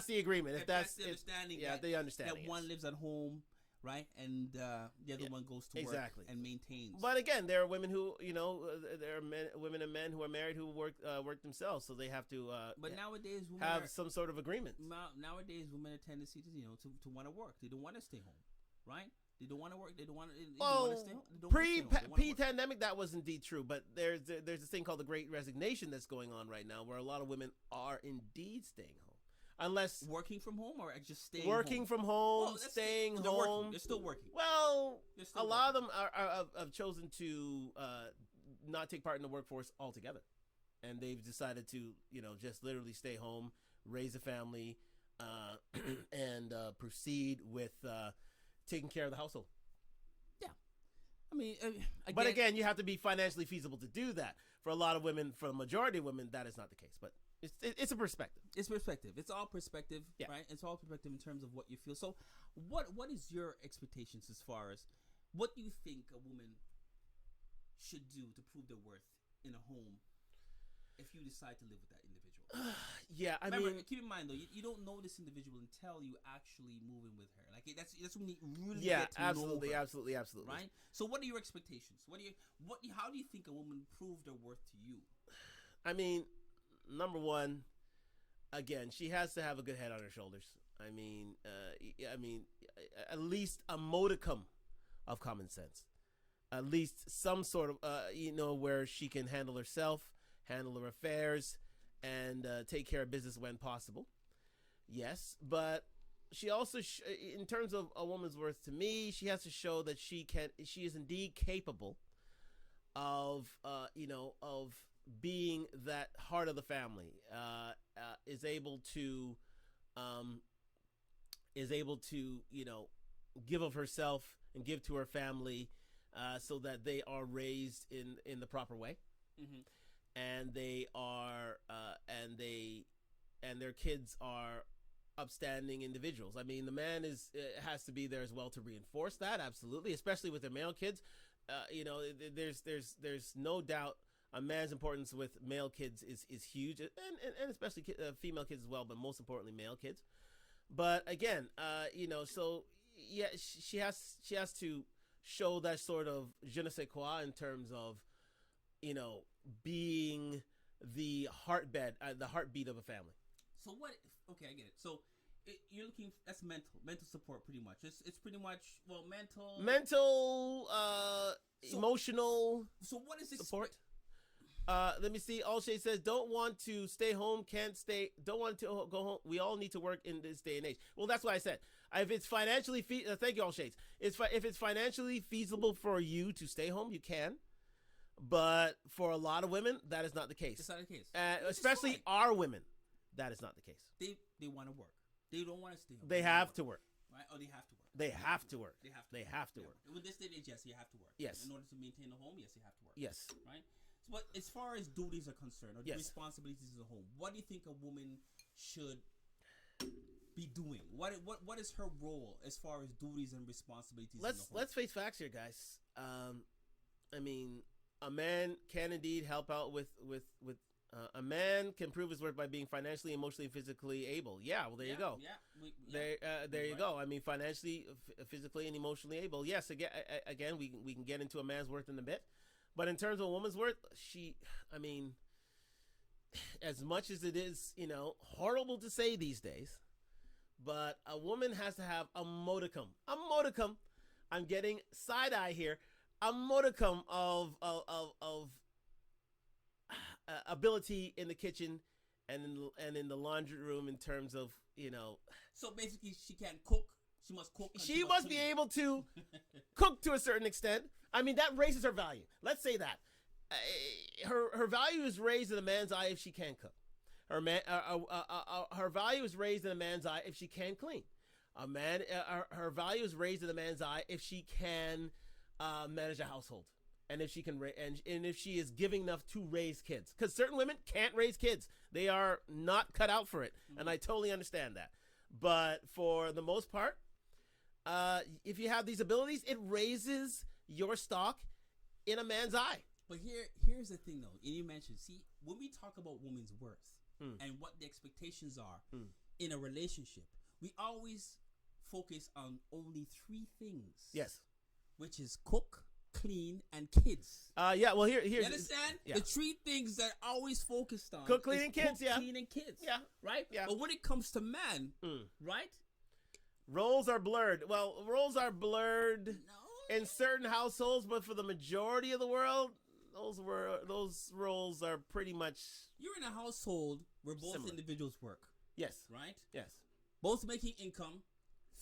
the agreement, if that's the understanding, the understanding that one lives at home, right, and the other one goes to work and maintains. But again, there are women who, there are women and men who are married who work themselves, so they have to. But nowadays, women have some sort of agreement. Nowadays, women have a tendency to to want to work. They don't want to stay home, right? They don't want to work. They don't want to. Well, pre-pandemic, that was indeed true. But there's this thing called the Great Resignation that's going on right now, where a lot of women are indeed staying home, unless working from home or just staying working home? from home, staying home. Working. They're still working. Well, still a lot of them have chosen to not take part in the workforce altogether, and they've decided to just literally stay home, raise a family, and proceed with taking care of the household. Yeah, I mean, but again, you have to be financially feasible to do that. For a lot of women, for the majority of women, that is not the case. But it's a perspective. It's perspective. It's all perspective, right? It's all perspective in terms of what you feel. So, what is your expectations as far as what do you think a woman should do to prove their worth in a home if you decide to live with that individual? Remember, keep in mind though, you don't know this individual until you actually move in with her. Like that's when you really get to know her, absolutely, right? So, what are your expectations? How do you think a woman proved their worth to you? I mean, number one, again, she has to have a good head on her shoulders. I mean, at least a modicum of common sense, at least some sort of, where she can handle herself, handle her affairs, and take care of business when possible. Yes, but she also, in terms of a woman's worth to me, she has to show that she is indeed capable of being that heart of the family, is able to give of herself and give to her family, so that they are raised in the proper way. Mm-hmm. And they are, and their kids are upstanding individuals. I mean, the man has to be there as well to reinforce that, absolutely, especially with their male kids. There's no doubt a man's importance with male kids is huge, and especially female kids as well, but most importantly, male kids. But again, so yeah, she has to show that sort of je ne sais quoi in terms of, being the heartbeat of a family. So what? Okay, I get it. So you're looking. That's mental support, pretty much. It's pretty much mental, emotional. So what is support? Let me see. Allshay says, "Don't want to stay home, can't stay. Don't want to go home. We all need to work in this day and age." Well, that's what I said. If it's financially thank you, Allshay. If it's financially feasible for you to stay home, you can. But for a lot of women, that is not the case. It's not the case. Especially our women, that is not the case. They want to work. They don't want to stay home. They have to work. Right? Oh, they have to work. They have to work. They have to work. work. With this day and age, yes, you have to work. Yes. In order to maintain the home, yes, you have to work. Yes. Right? But as far as duties are concerned, or the responsibilities of the home, what do you think a woman should be doing? What is her role as far as duties and responsibilities? Let's face facts here, guys. I mean, a man can indeed help out with a man can prove his worth by being financially, emotionally, and physically able. Yeah, well, there you go. Yeah, there you go. I mean, financially, physically, and emotionally able. Yes, again, we can get into a man's worth in a bit, but in terms of a woman's worth, I mean, as much as it is, horrible to say these days, but a woman has to have a modicum. I'm getting side eye here. A modicum of ability in the kitchen and in the laundry room in terms of, So basically, she can't cook. She must cook. She must be able to cook to a certain extent. I mean, that raises her value. Let's say that her value is raised in a man's eye if she can cook. Her value is raised in a man's eye if she can clean. Her value is raised in a man's eye if she can manage a household, and if she can and if she is giving enough to raise kids, because certain women can't raise kids. They are not cut out for it. Mm-hmm. And I totally understand that. But for the most part, if you have these abilities, it raises your stock in a man's eye. But here's the thing, though. And you mentioned, when we talk about women's worth and what the expectations are in a relationship, we always focus on only 3 things. Yes. Which is cook, clean, and kids. Yeah, well, here's... You understand? Yeah. The 3 things that are always focused on. Cook, clean, and kids, clean, and kids. Yeah. Right? Yeah. But when it comes to man, right? Roles are blurred. Well, roles are blurred in certain households, but for the majority of the world, those roles are pretty much. You're in a household where both similar. Individuals work. Yes. Right? Yes. Both making income,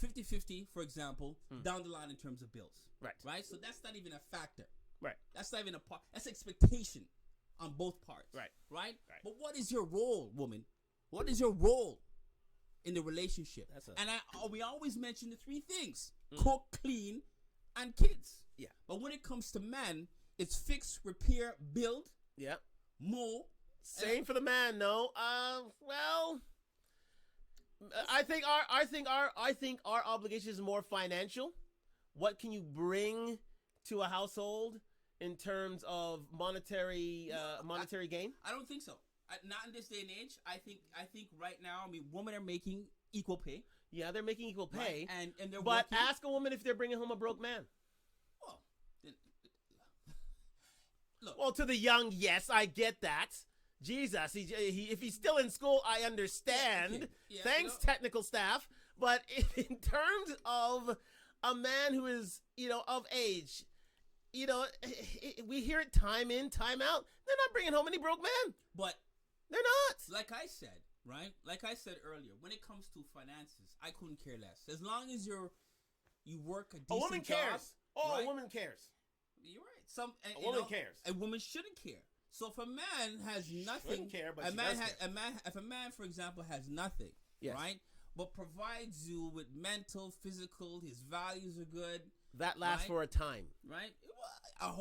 50-50, for example, down the line in terms of bills. Right. Right? So that's not even a factor. Right. That's not even a part. That's expectation on both parts. Right. Right? But what is your role, woman? What is your role in the relationship? We always mention the three things: cook, clean, and kids. Yeah. But when it comes to man, it's fix, repair, build. Yeah. Mow. Same for the man. No. Well, I think our obligation is more financial. What can you bring to a household in terms of monetary gain? I don't think so. Not in this day and age. I think right now, women are making equal pay. Yeah, they're making equal pay, right? and they're but working. Ask a woman if they're bringing home a broke man. Well, look. Well, to the young, yes, I get that. Jesus, if he's still in school, I understand. Yeah, okay. Yeah, Thanks, technical staff. But in terms of a man who is, of age, we hear it time in, time out. They're not bringing home any broke men. But they're not. Like I said, right? Like I said earlier, when it comes to finances, I couldn't care less. As long as you work a decent job. A woman cares. Right? A woman cares. You're right. A woman cares. A woman shouldn't care. So if a man has nothing, care, but if a man, for example, has nothing, yes. right, but provides you with mental, physical, his values are good. That lasts for a time, right? I would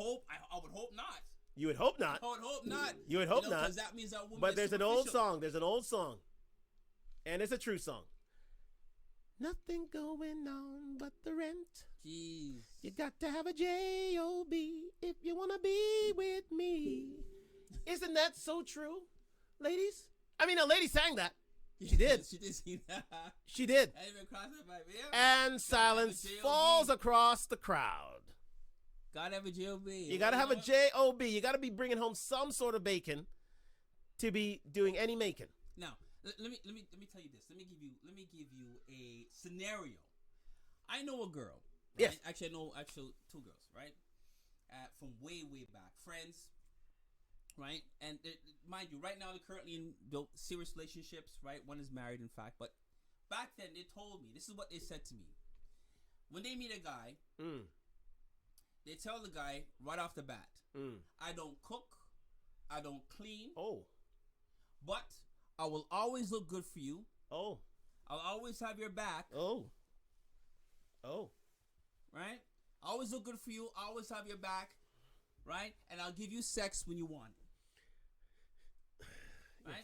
hope not. You would hope not. I would hope not. You would hope not. Because that means that woman. But there's an old song. There's an old song, and it's a true song. Nothing going on but the rent. Jeez. You got to have a J-O-B if you want to be with me. Isn't that so true, ladies? I mean, a lady sang that. She did. She did sing that. She did. I even crossed that by me. Yeah. And silence falls across the crowd. Gotta have a J-O-B. You gotta have a J-O-B. You gotta be bringing home some sort of bacon to be doing any making. Now, let me tell you this. Let me give you a scenario. I know a girl. Right? Yes. Actually, I know two girls. Right. From way back, friends. Right, and mind you, right now they're currently in serious relationships. Right, one is married, in fact. But back then, they told me, this is what they said to me. When they meet a guy, they tell the guy right off the bat, "I don't cook, I don't clean. But I will always look good for you. I'll always have your back. Right, I always look good for you. I always have your back. Right, and I'll give you sex when you want it." Right,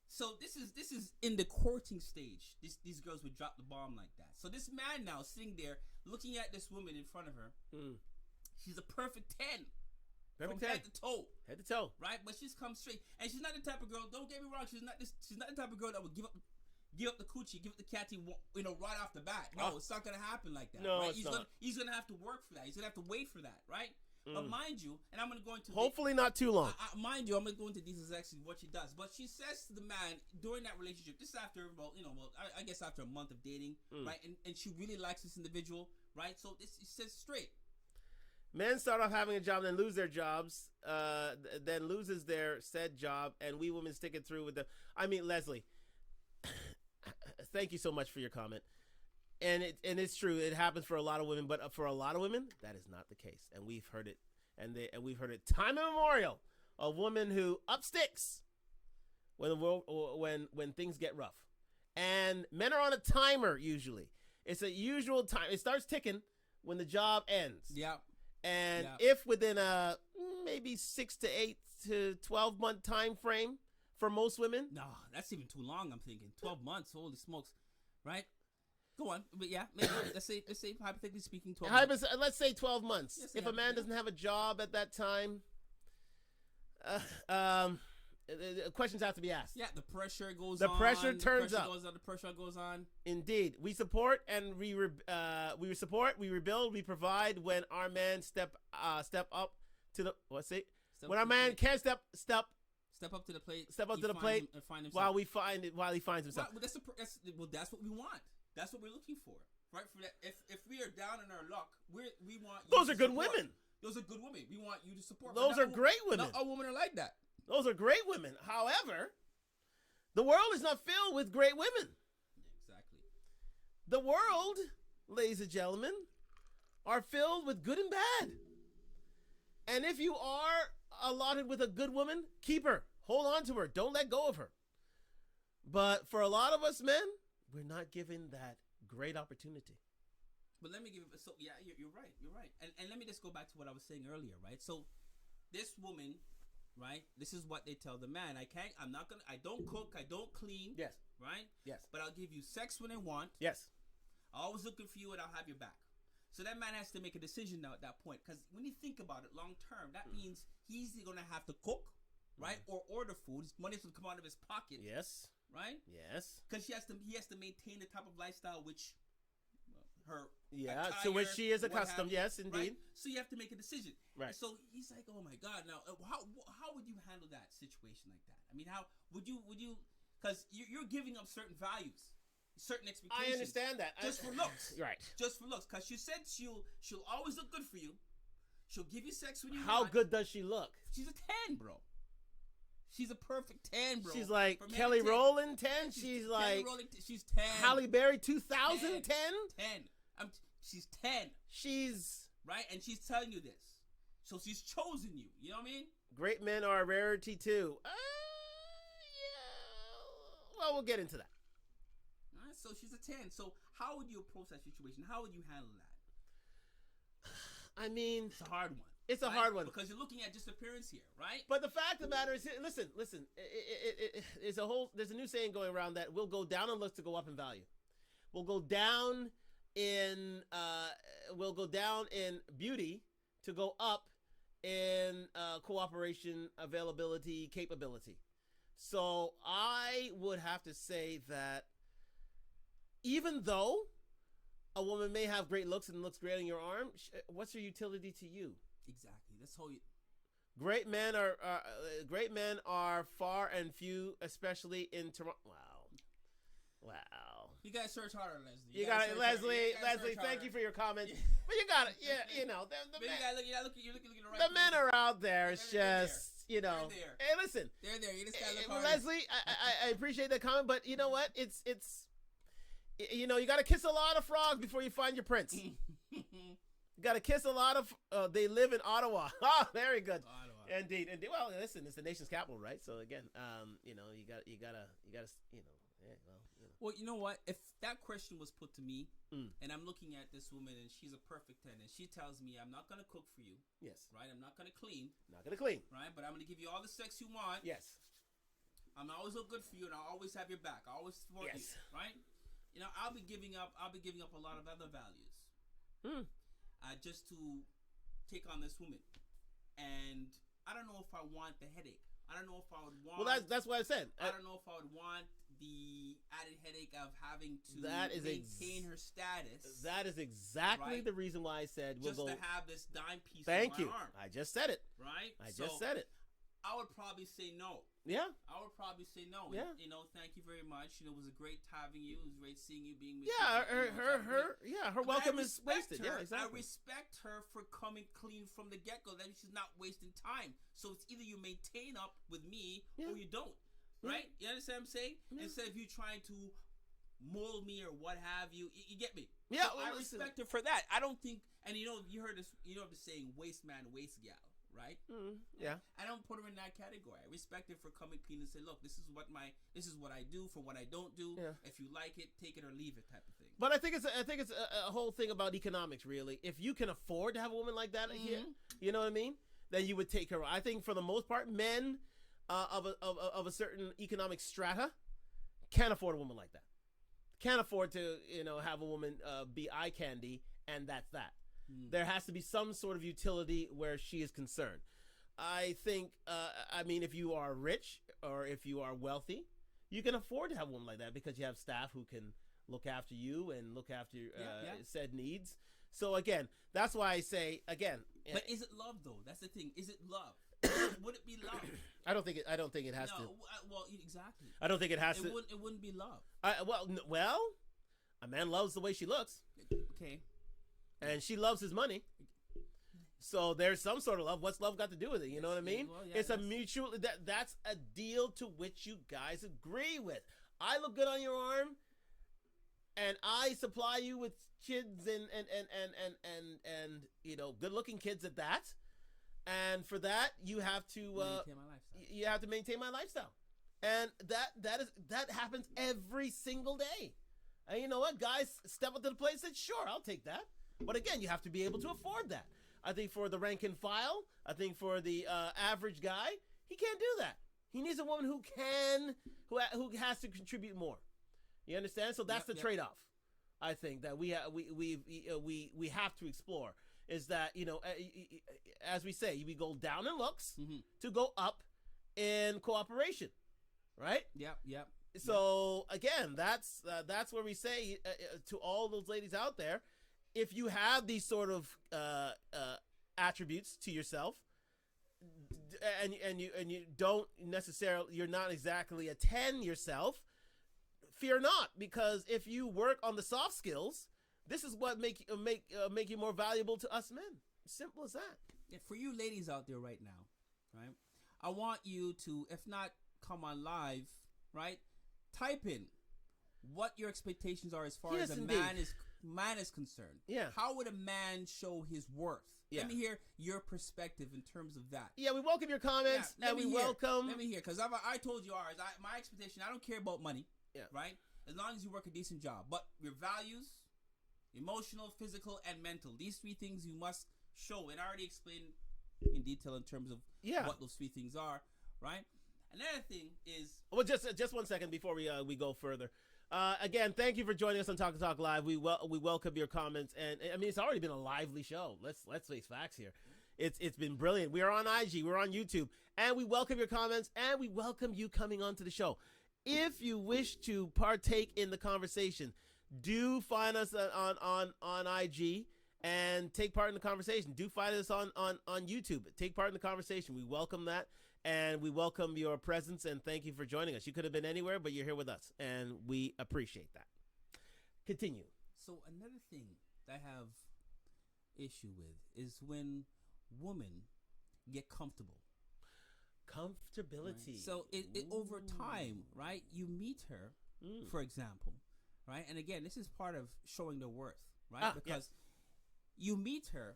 so this is in the courting stage. These girls would drop the bomb like that. So this man now sitting there looking at this woman in front of her. She's a perfect 10. From head to toe. Head to toe. Right, but she's come straight, and she's not the type of girl. Don't get me wrong. She's not the type of girl that would give up the coochie, give up the catty, right off the bat. No, it's not gonna happen like that. No, right? it's not. He's gonna have to work for that. He's gonna have to wait for that. Right. But mind you, and I'm going to go into... Hopefully not too long. Mind you, I'm going to go into details actually what she does. But she says to the man during that relationship, this is after, I guess after a month of dating, right? And she really likes this individual, right? So it says straight. Men start off having a job, then lose their jobs, then loses their said job, and we women stick it through with the... I mean, Leslie, thank you so much for your comment. And it's true. It happens for a lot of women, but for a lot of women, that is not the case. And we've heard it, and we've heard it time immemorial. A woman who up sticks when things get rough, and men are on a timer usually. It's a usual time. It starts ticking when the job ends. Yeah. And if within a maybe 6 to 8 to 12 month time frame for most women, no, that's even too long. I'm thinking 12 months. Holy smokes, right? Go on, but yeah, maybe, let's say hypothetically speaking, 12 months. Let's say 12 months. Yes, if a man doesn't have a job at that time, questions have to be asked. Yeah, the pressure goes on. The pressure turns up. The pressure goes on. Indeed, we support and we rebuild, we provide when our men step up to the when our man can step up to the plate. Step up to the plate and find himself. while he finds himself. Well, that's what we want. That's what we're looking for, right? For that, if we are down in our luck, we want. Those are good women. Those are good women. We want you to support. Those are great women. Not all women are like that. Those are great women. However, the world is not filled with great women. Exactly. The world, ladies and gentlemen, are filled with good and bad. And if you are allotted with a good woman, keep her. Hold on to her. Don't let go of her. But for a lot of us men, we're not given that great opportunity. But let me give you, so yeah, you're right. You're right. And let me just go back to what I was saying earlier, right? So this woman, right? This is what they tell the man. I don't cook, I don't clean. Yes. Right? Yes. But I'll give you sex when I want. Yes. I'm always looking for you and I'll have your back. So that man has to make a decision now at that point. Because when you think about it long term, that means he's going to have to cook, right? Or order food. His money's going to come out of his pocket. Yes. Right? Yes. Because he has to maintain the type of lifestyle which her attire, to which she is accustomed. Yes, indeed. Right? So you have to make a decision. Right. So he's like, oh my God. Now, how would you handle that situation like that? I mean, how would you? Because you're giving up certain values, certain expectations. I understand that. Just for looks. Right. Just for looks. Because she said she'll always look good for you. She'll give you sex when you want. How good does she look? She's a 10, bro. She's a perfect 10, bro. She's like Kelly Rowland 10. She's like she's 10. Halle Berry 2010. 10. She's 10. She's right, and she's telling you this, so she's chosen you. You know what I mean? Great men are a rarity too. Yeah. Well, we'll get into that. All right, so she's a 10. So how would you approach that situation? How would you handle that? I mean, it's a hard one. It's a hard one because you're looking at just appearance here, right? But the fact of the matter is, listen. There's a new saying going around that we'll go down in looks to go up in value. We'll go down in beauty to go up in cooperation, availability, capability. So I would have to say that even though a woman may have great looks and looks great on your arm, what's her utility to you? Exactly. That's how you. Great men are far and few, especially in Toronto. Wow. You gotta search harder, Leslie. You got it, Leslie. Thank you for your comments. But you got it. Yeah, you know you're looking right. The men are out there. It's just you know. Hey, listen. They're there. You just gotta look harder. Leslie, I appreciate that comment, but you know what? It's you know, you gotta kiss a lot of frogs before you find your prince. You got to kiss a lot of. They live in Ottawa. Oh, very good. Ottawa. Indeed. Well, listen, it's the nation's capital, right? So again, you know, you gotta, Well, you know what? If that question was put to me, and I'm looking at this woman, and she's a perfect 10, and she tells me, "I'm not gonna cook for you." Yes. Right. I'm not gonna clean. Right. But I'm gonna give you all the sex you want. Yes. I'm always look good for you, and I'll always have your back. I'll always support you. Right. You know, I'll be giving up a lot of other values. Just to take on this woman, and I don't know if I want the headache. I don't know if I would want. Well, that's what I said. I don't know if I would want the added headache of having to maintain her status. That is exactly the reason why I said we'll go. Just to have this dime piece. Thank you. Arm. I just said it. Right. I just said it. I would probably say no. Yeah. I would probably say no. Yeah. You know, thank you very much. You know, it was a great having you. It was great seeing you, being with you. Her welcome is wasted. Her. Yeah, exactly. I respect her for coming clean from the get-go. That she's not wasting time. So it's either you maintain up with me or you don't. Right? You understand what I'm saying? Yeah. Instead of you trying to mold me or what have you. You get me? Yeah. So I respect her for that. I don't think, and you know, you heard this, you know the saying, waste man, waste gal. Right? Yeah. I don't put her in that category. I respect her for coming clean and say, look, this is what I do for what I don't do. Yeah. If you like it, take it or leave it, type of thing. But I think it's a whole thing about economics, really. If you can afford to have a woman like that here, you know what I mean? Then you would take her. I think for the most part, men of a certain economic strata can't afford a woman like that. Can't afford to, you know, have a woman be eye candy, and that's that. There has to be some sort of utility where she is concerned. I think, I mean, if you are rich or if you are wealthy, you can afford to have a woman like that because you have staff who can look after you and look after said needs. So again, that's why I say again. But is it love though? That's the thing. Is it love? Would it be love? I don't think it has to. Well, exactly. I don't think it has to. It wouldn't be love. A man loves the way she looks. Okay. And she loves his money. So there's some sort of love. What's love got to do with it? You know what I mean? Well, yeah, it's a mutual. That's a deal to which you guys agree with. I look good on your arm, and I supply you with kids and good looking kids at that. And for that, you have to maintain my lifestyle. You have to maintain my lifestyle, and that happens every single day. And you know what? Guys step up to the plate and say, "Sure, I'll take that." But again, you have to be able to afford that. I think for the rank and file, I think for the average guy, he can't do that. He needs a woman who has to contribute more. You understand? So that's the trade-off. I think that we have to explore is that, as we say, we go down in looks to go up in cooperation, right? Yep. So again, that's where we say to all those ladies out there, if you have these sort of attributes to yourself, and you don't necessarily, you're not exactly a 10 yourself, fear not, because if you work on the soft skills, this is what make you more valuable to us men. Simple as that. Yeah, for you ladies out there right now, right? I want you to, if not come on live, right? Type in what your expectations are as far as a man is concerned. Yeah. How would a man show his worth? Yeah. Let me hear your perspective in terms of that. Yeah, we welcome your comments. Let me hear, because I told you ours. My expectation, I don't care about money. Yeah. Right? As long as you work a decent job. But your values, emotional, physical, and mental. These three things you must show. And I already explained in detail in terms of what those three things are. Right? Another thing is... Well, just 1 second before we go further. Again, thank you for joining us on Talk to Talk Live. We welcome your comments, and I mean, it's already been a lively show. Let's face facts here. It's been brilliant. We are on IG, we're on YouTube, and we welcome your comments, and we welcome you coming onto the show. If you wish to partake in the conversation, do find us on IG and take part in the conversation. Do find us on YouTube. Take part in the conversation. We welcome that. And we welcome your presence, and thank you for joining us. You could have been anywhere, but you're here with us, and we appreciate that. Continue. So another thing that I have issue with is when women get comfortable. Comfortability. Right? So it over time, right? You meet her, for example, right? And again, this is part of showing their worth, right? Because you meet her,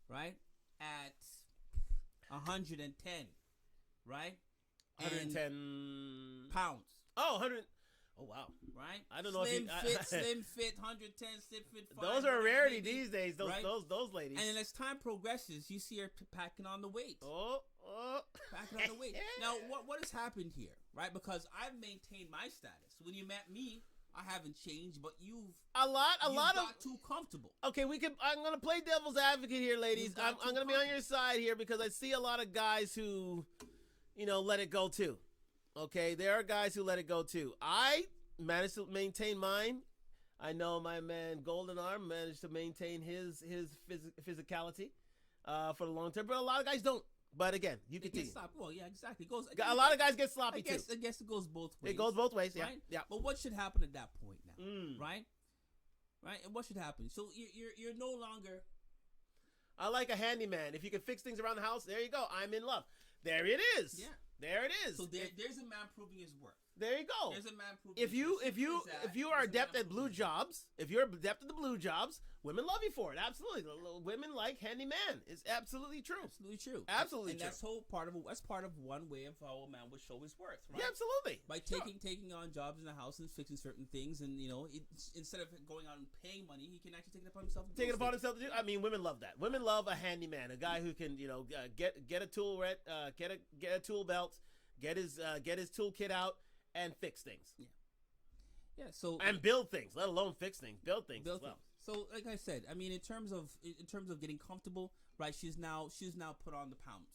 right, at 110, right? 110 pounds. Oh, 100. Oh, wow. Right? I don't know if slim fit, 110, slim fit. Those are a rarity these days, those ladies. And then as time progresses, you see her packing on the weight. Oh. Packing on the weight. Now, what has happened here, right? Because I've maintained my status. When you met me, I haven't changed, but you've got too comfortable. Okay, I'm gonna play devil's advocate here, ladies. I'm gonna be on your side here because I see a lot of guys who, let it go too. Okay, there are guys who let it go too. I managed to maintain mine. I know my man Golden Arm managed to maintain his physicality for the long term, but a lot of guys don't. But again, you continue. Well, yeah, exactly. A lot of guys get sloppy too. I guess it goes both ways. It goes both ways, yeah. Right? Yeah. But what should happen at that point now? Right? Right? And what should happen? So you're no longer... I like a handyman. If you can fix things around the house, there you go. I'm in love. There it is. Yeah. There it is. So there's a man proving his worth. There you go. There's a man proving if you are adept at blue jobs, if you're adept at the blue jobs, women love you for it. Absolutely. Women like handyman. It's absolutely true. Absolutely true. Absolutely and true. That's part of one way of how a man would show his worth, right? Yeah, absolutely. By taking on jobs in the house and fixing certain things, and instead of going out and paying money, he can actually take it upon himself. Take it upon himself to do. I mean, women love that. Women love a handyman, a guy who can get a tool get a tool belt, get his toolkit out, and fix things. Yeah. So build things, let alone fix things. Build things as well. So, like I said, I mean, in terms of getting comfortable, right? She's now put on the pounds.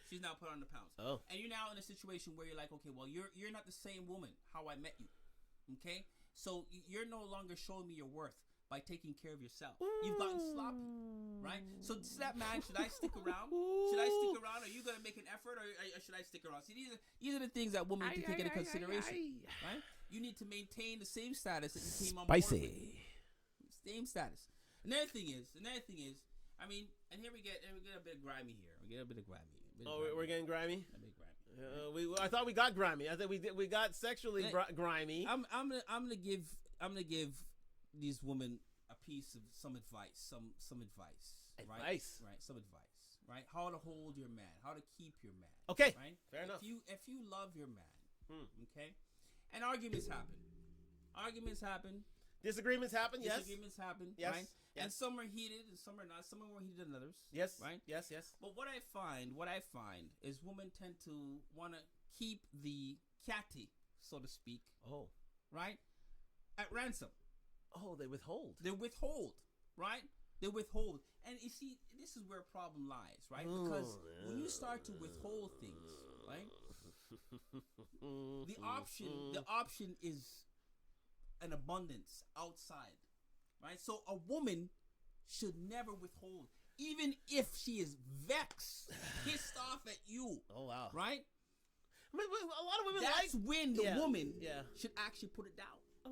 She's now put on the pounds. Oh. And you're now in a situation where you're like, okay, well, you're not the same woman how I met you. Okay. So you're no longer showing me your worth by taking care of yourself. You've gotten sloppy, right? So to that man, should I stick around? Should I stick around? Are you going to make an effort, or should I stick around? See, these are the things that women can take into consideration, right? you need to maintain the same status that you came on board with. Same status. Another thing is, I mean, and here we get a bit grimy here. We're getting grimy. A bit grimy. I thought we got grimy. I think we got sexually grimy. I'm gonna give these women a piece of some advice. Some advice. Right? Some advice. Right? How to hold your man. How to keep your man. Okay. Right? Fair enough. If you love your man, okay, and arguments happen. Disagreements happen. Yes. Right? Yes. And some are heated, and some are not. Some are more heated than others. Yes. Right. Yes. But what I find is women tend to want to keep the catty, so to speak. Oh. Right. At ransom. Oh, they withhold. Right. They withhold. And you see, this is where a problem lies, right? Because when you start to withhold things, right? The option is an abundance outside, right? So a woman should never withhold, even if she is vexed, pissed off at you. Oh wow! Right? I mean, a lot of women That's when the woman Yeah. should actually put it down. A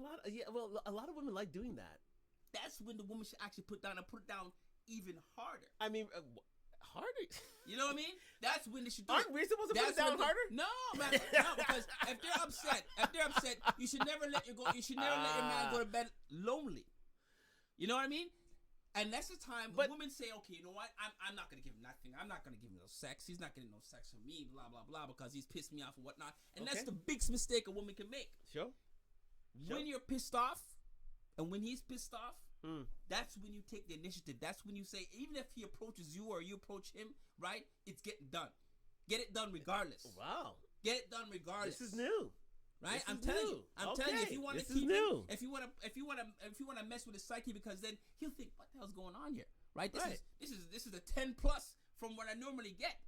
lot of women like doing that. That's when the woman should actually put it down even harder. I mean, harder. You know what I mean? That's when they should do Aren't we supposed to put it down harder? No, man, no, because if they're upset, you should never let your man go to bed lonely. You know what I mean? And that's the time when women say, okay, you know what? I'm not gonna give him nothing. I'm not gonna give him no sex. He's not getting no sex from me, blah blah blah, because he's pissed me off and whatnot. And that's the biggest mistake a woman can make. Sure. When you're pissed off, and when he's pissed off, that's when you take the initiative. That's when you say, even if he approaches you or you approach him, right? It's getting done. Get it done regardless. Wow. Get it done regardless. This is new. Right? I'm telling you. If you want to keep him, if you want to mess with his psyche, because then he'll think, what the hell's going on here? Right? This is a 10 plus from what I normally get.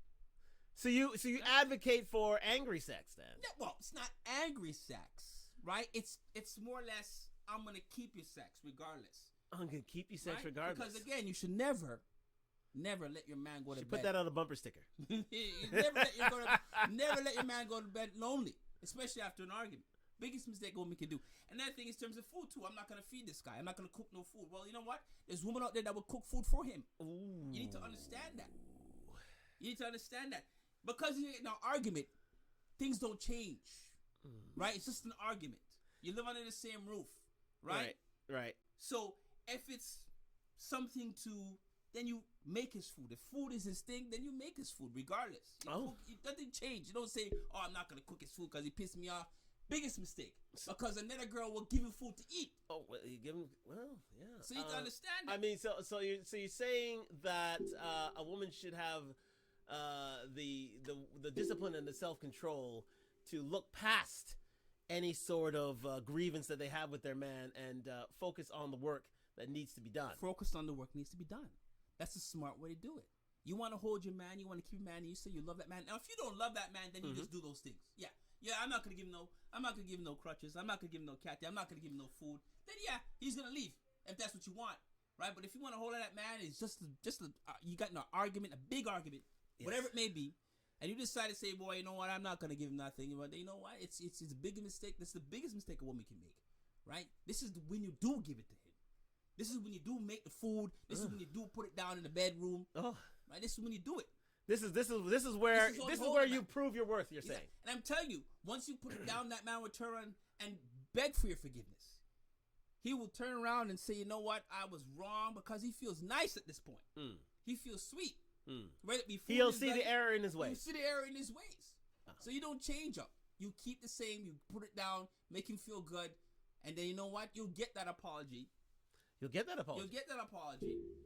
So you advocate for angry sex then? No, well, it's not angry sex, right? It's more or less, I'm gonna keep you sex regardless. I'm gonna keep you sex regardless. Because again, you should never let your man go to bed. Put that on a bumper sticker. never let your man go to bed lonely, especially after an argument. Biggest mistake a woman can do. Another thing is in terms of food too. I'm not gonna feed this guy. I'm not gonna cook no food. Well, you know what? There's women out there that will cook food for him. Ooh. You need to understand that. Because you're in an argument, things don't change. Right? It's just an argument. You live under the same roof. Right. So if it's something then you make his food. If food is his thing, then you make his food regardless. It doesn't change. You don't say, oh, I'm not going to cook his food because he pissed me off. Biggest mistake. Because another girl will give him food to eat. Oh, well, you give him, yeah. So you need to understand that. I mean, so you're saying that a woman should have the discipline and the self-control to look past any sort of grievance that they have with their man and focus on the work that needs to be done. Focus on the work needs to be done. That's a smart way to do it. You want to hold your man. You want to keep your man. And you say you love that man. Now, if you don't love that man, then you just do those things. Yeah. I'm not gonna give him no crutches. I'm not gonna give him no catty. I'm not gonna give him no food. Then he's gonna leave if that's what you want, right? But if you want to hold on that man, it's just you got an argument, a big argument, whatever it may be. And you decide to say, boy, you know what? I'm not going to give him nothing. But you know what? It's a big mistake. That's the biggest mistake a woman can make, right? This is when you do give it to him. This is when you do make the food. This is when you do put it down in the bedroom. Right? This is when you do it. This is where you prove your worth, you're saying. And I'm telling you, once you put it down, that man will turn around and beg for your forgiveness. He will turn around and say, you know what? I was wrong, because he feels nice at this point. He feels sweet. He'll see the error in his ways. He'll see the error in his ways. So you don't change up. You keep the same. You put it down. Make him feel good. And then you know what? You'll get that apology. You'll get that apology,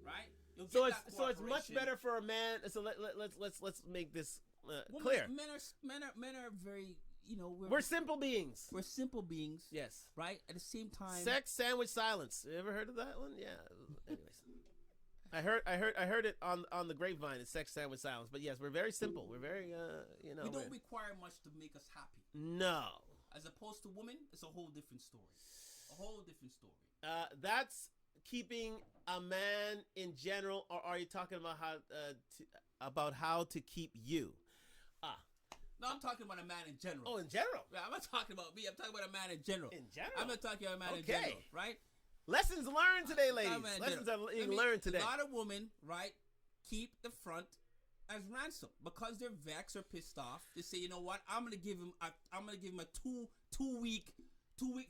right? So it's much better for a man. So let's make this clear. Men are very, we're simple beings. We're simple beings. Yes. Right? At the same time. Sex, sandwich, silence. You ever heard of that one? Yeah. Anyways. I heard it on the grapevine. It's sex, sandwich, silence. But yes, we're very simple. We're very we don't require much to make us happy. No. As opposed to women, it's a whole different story. That's keeping a man in general, or are you talking about how to keep you? No, I'm talking about a man in general. Oh, in general? Yeah, I'm not talking about me. I'm talking about a man in general. In general? I'm not talking about a man in general, right? Lessons learned today, ladies. Lessons are being learned today. A lot of women, right, keep the front as ransom because they're vexed or pissed off. They say, you know what? I'm gonna give him a two week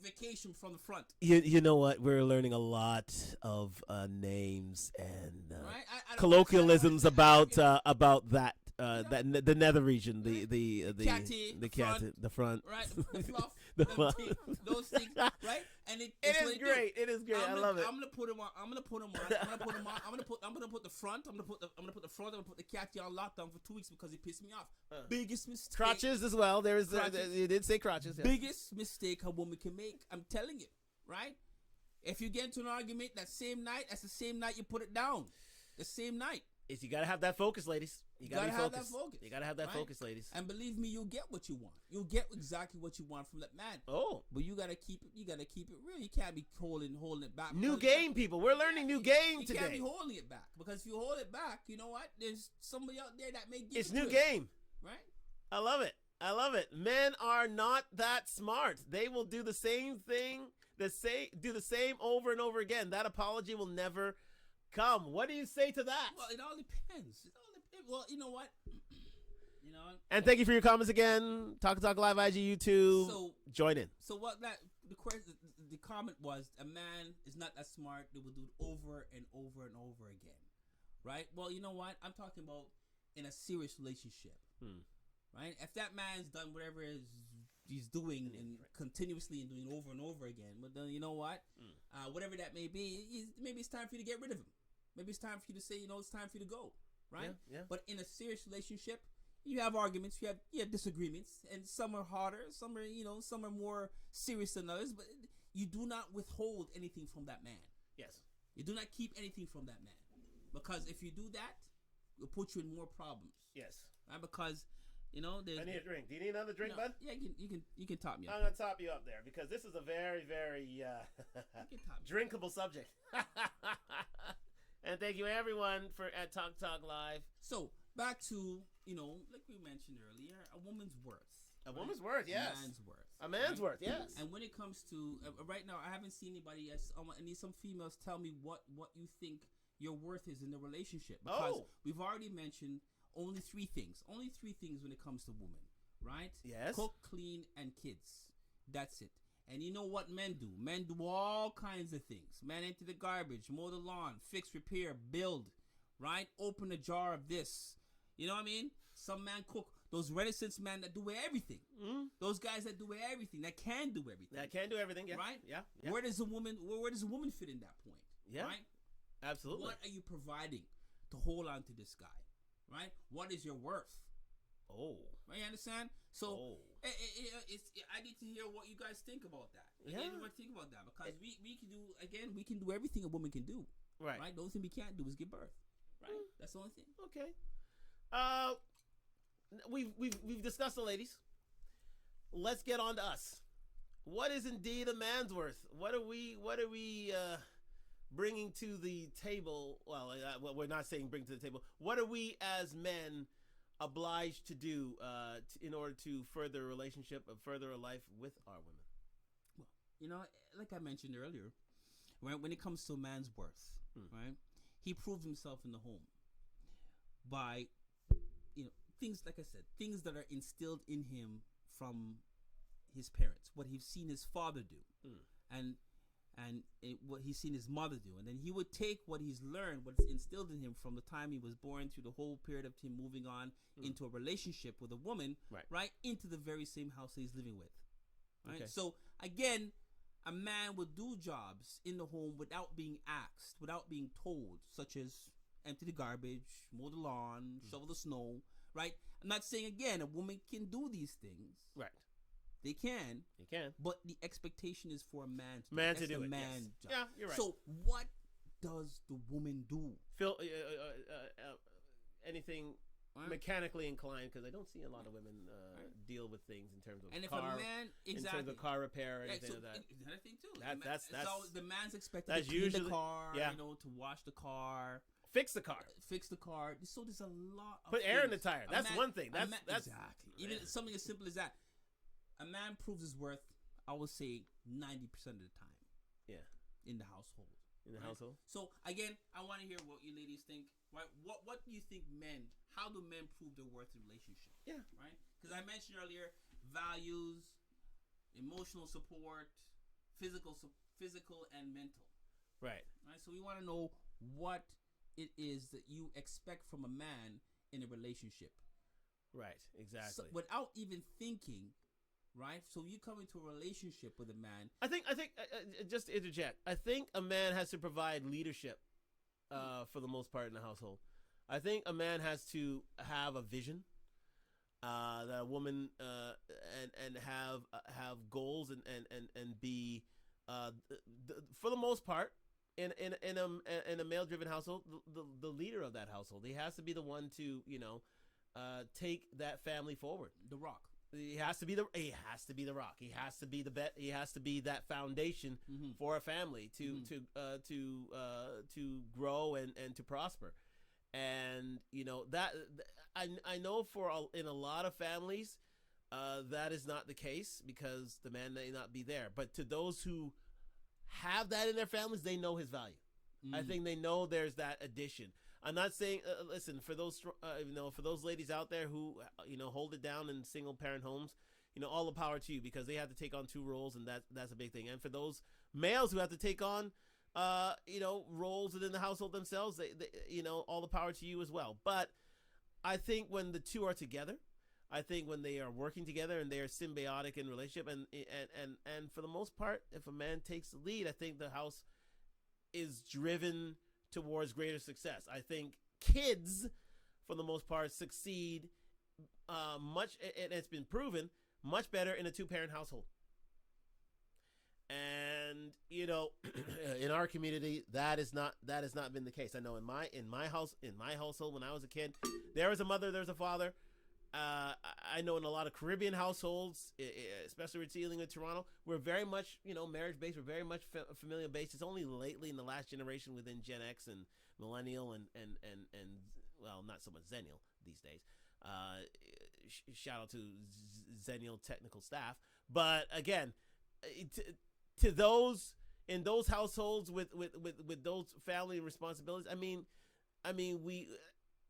vacation from the front. You know what? We're learning a lot of names and right? colloquialisms about that. The nether region, the front, right? The fluff, those things, right? And it is great. It is great. I love it. I'm gonna put them on. I'm gonna put the front. I'm gonna put the catty on lockdown for 2 weeks because he pissed me off. Biggest mistake. Crotches as well. You did say crotches. Yes. Biggest mistake a woman can make. I'm telling you, right? If you get into an argument that same night, that's the same night you put it down. The same night. You gotta have that focus, ladies. You gotta have that focus. You gotta have that right? focus, ladies. And believe me, you'll get what you want. You'll get exactly what you want from that man. Oh, but you gotta keep it. You gotta keep it real. You can't be holding it back. New game, people. We're learning new game today. You can't be holding it back because if you hold it back, you know what? There's somebody out there that may give it's new game, right? I love it. I love it. Men are not that smart. They will do the same thing. Do the same over and over again. That apology will never come. What do you say to that? Well, it all depends. Well, you know what? And thank you for your comments again. Talk Live, IG, YouTube. So join in. So what the comment was, a man is not that smart. They will do it over and over and over again, right? Well, you know what? I'm talking about in a serious relationship, right? If that man's done whatever he's doing and continuously and doing over and over again, but then you know what? Whatever that may be, maybe it's time for you to get rid of him. Maybe it's time for you to say, it's time for you to go, right? Yeah. But in a serious relationship, you have arguments, you have disagreements, and some are harder, some are more serious than others. But you do not withhold anything from that man. Yes, you do not keep anything from that man, because if you do that, it'll put you in more problems. Yes, right? Because I need a drink. Do you need another drink, bud? Yeah, you can top me up. I'm gonna top you up there because this is a very, very drinkable subject. And thank you everyone at Talk Live. So back to like we mentioned earlier, a woman's worth. A woman's worth, yes. A man's worth. A man's worth, yes. And when it comes to right now, I haven't seen anybody. I need some females tell me what you think your worth is in the relationship, because we've already mentioned only three things. Only three things when it comes to women, right? Yes. Cook, clean, and kids. That's it. And you know what men do? Men do all kinds of things. Men empty the garbage, mow the lawn, fix, repair, build, right? Open a jar of this. You know what I mean? Some man cook. Those Renaissance men that do everything. Those guys that do everything. That can do everything. That can do everything, yeah. Right? Yeah. Where does a woman fit in that point? Yeah. Right? Absolutely. What are you providing to hold on to this guy? Right? What is your worth? Oh. Right, you understand? So I need to hear what you guys think about that. Again, what think about that, because we can do everything a woman can do. Right. Right? The only thing we can't do is give birth. Right? That's the only thing. Okay. We've discussed the ladies. Let's get on to us. What is indeed a man's worth? What are we bringing to the table? Well, we're not saying bring to the table. What are we as men obliged to do in order to further a relationship, further a life with our women? Well, like I mentioned earlier, when it comes to a man's worth, right? He proves himself in the home by, things, like I said, things that are instilled in him from his parents, what he's seen his father do, and what he's seen his mother do, and then he would take what he's learned, what's instilled in him from the time he was born through the whole period of him moving on into a relationship with a woman, right, into the very same house that he's living with, right? Okay. So again, a man would do jobs in the home without being asked, without being told, such as empty the garbage, mow the lawn, shovel the snow, right? I'm not saying, again, a woman can do these things. Right. They can. They can. But the expectation is for a man to do it. Man's job. Yeah, you're right. So what does the woman do? Phil, anything mechanically inclined, because I don't see a lot of women deal with things in terms of and car, if a man, in terms of car repair or anything like that. Another thing too. That's so the man's expected that's to clean usually, the car, to wash the car, Fix the car. So there's a lot of put air in the tire. That's one thing. That's exactly. Even something as simple as that. A man proves his worth, I would say 90% of the time. Yeah. In the household. Household. So again, I want to hear what you ladies think. Right? What do you think how do men prove their worth in relationship? Yeah. Right? Because I mentioned earlier values, emotional support, physical and mental. Right. Right. So we want to know what it is that you expect from a man in a relationship. Right. Exactly. So, without even thinking, right? So you come into a relationship with a man. I think just to interject, I think a man has to provide leadership for the most part in the household. I think a man has to have a vision. That a woman and have goals and be for the most part in a male driven household the leader of that household. He has to be the one to take that family forward. The rock. He has to be the rock. He has to be the vet. He has to be that foundation for a family to grow and to prosper. And that I know in a lot of families that is not the case because the man may not be there. But to those who have that in their families, they know his value. I think they know there's that addition. I'm not saying listen, for those for those ladies out there who hold it down in single parent homes, all the power to you, because they have to take on two roles, and that's a big thing. And for those males who have to take on roles within the household themselves, they all the power to you as well. But I think when the two are together, I think when they are working together and they are symbiotic in relationship, and for the most part, if a man takes the lead, I think the house is driven towards greater success. I think kids, for the most part, succeed much, and it's been proven, much better in a two-parent household. And in our community, that has not been the case. I know in my household when I was a kid, there was a mother, there's a father. I know in a lot of Caribbean households, especially we're dealing with Toronto, we're very much marriage based. We're very much familial based. It's only lately in the last generation within Gen X and Millennial and well, not so much Zennial these days. Shout out to Zennial technical staff. But again, to those in those households with those family responsibilities, I mean,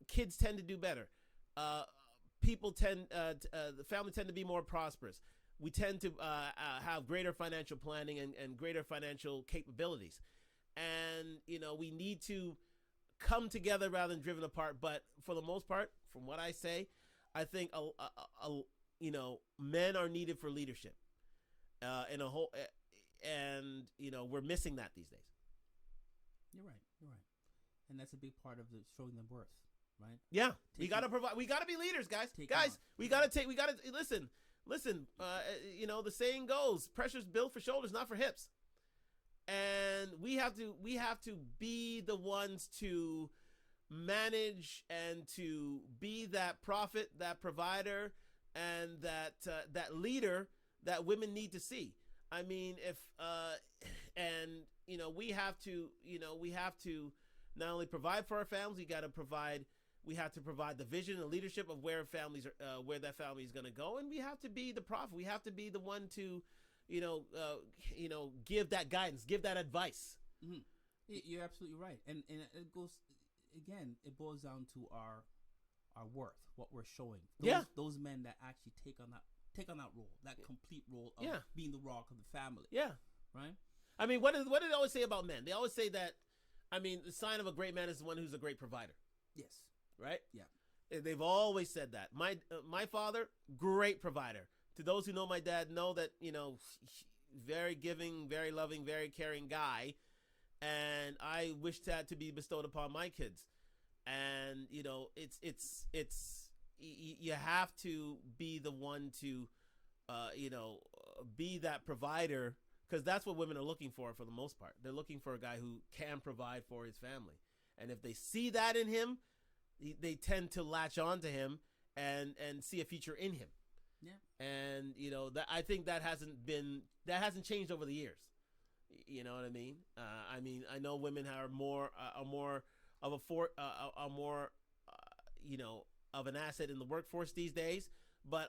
kids tend to do better. People tend the family tend to be more prosperous. We tend to have greater financial planning and greater financial capabilities. And we need to come together rather than driven apart. But for the most part, from what I say, I think men are needed for leadership in a whole, and we're missing that these days. You're right, and that's a big part of showing them worth. Right. Yeah, we gotta provide. We gotta be leaders, guys. We gotta listen. The saying goes, "Pressure's built for shoulders, not for hips." And we have to be the ones to manage and to be that prophet, that provider, and that leader that women need to see. I mean, we have to not only provide for our families, we have to provide the vision and leadership of where families are, where that family is going to go, and we have to be the prophet. We have to be the one to, give that guidance, give that advice. Mm-hmm. You're absolutely right, and it goes again. It boils down to our worth, what we're showing. Those men that actually take on that role, that complete role of being the rock of the family. Yeah, right. I mean, what do they always say about men? They always say that. I mean, the sign of a great man is the one who's a great provider. Yes. Right? Yeah. They've always said that. My father, great provider. To those who know my dad, know that, very giving, very loving, very caring guy. And I wish that to be bestowed upon my kids. And, it's you have to be the one to, be that provider, because that's what women are looking for the most part. They're looking for a guy who can provide for his family. And if they see that in him, they tend to latch on to him and see a future in him. Yeah. And that I think that hasn't changed over the years. You know what I mean? I know women are more of a more of an asset in the workforce these days. But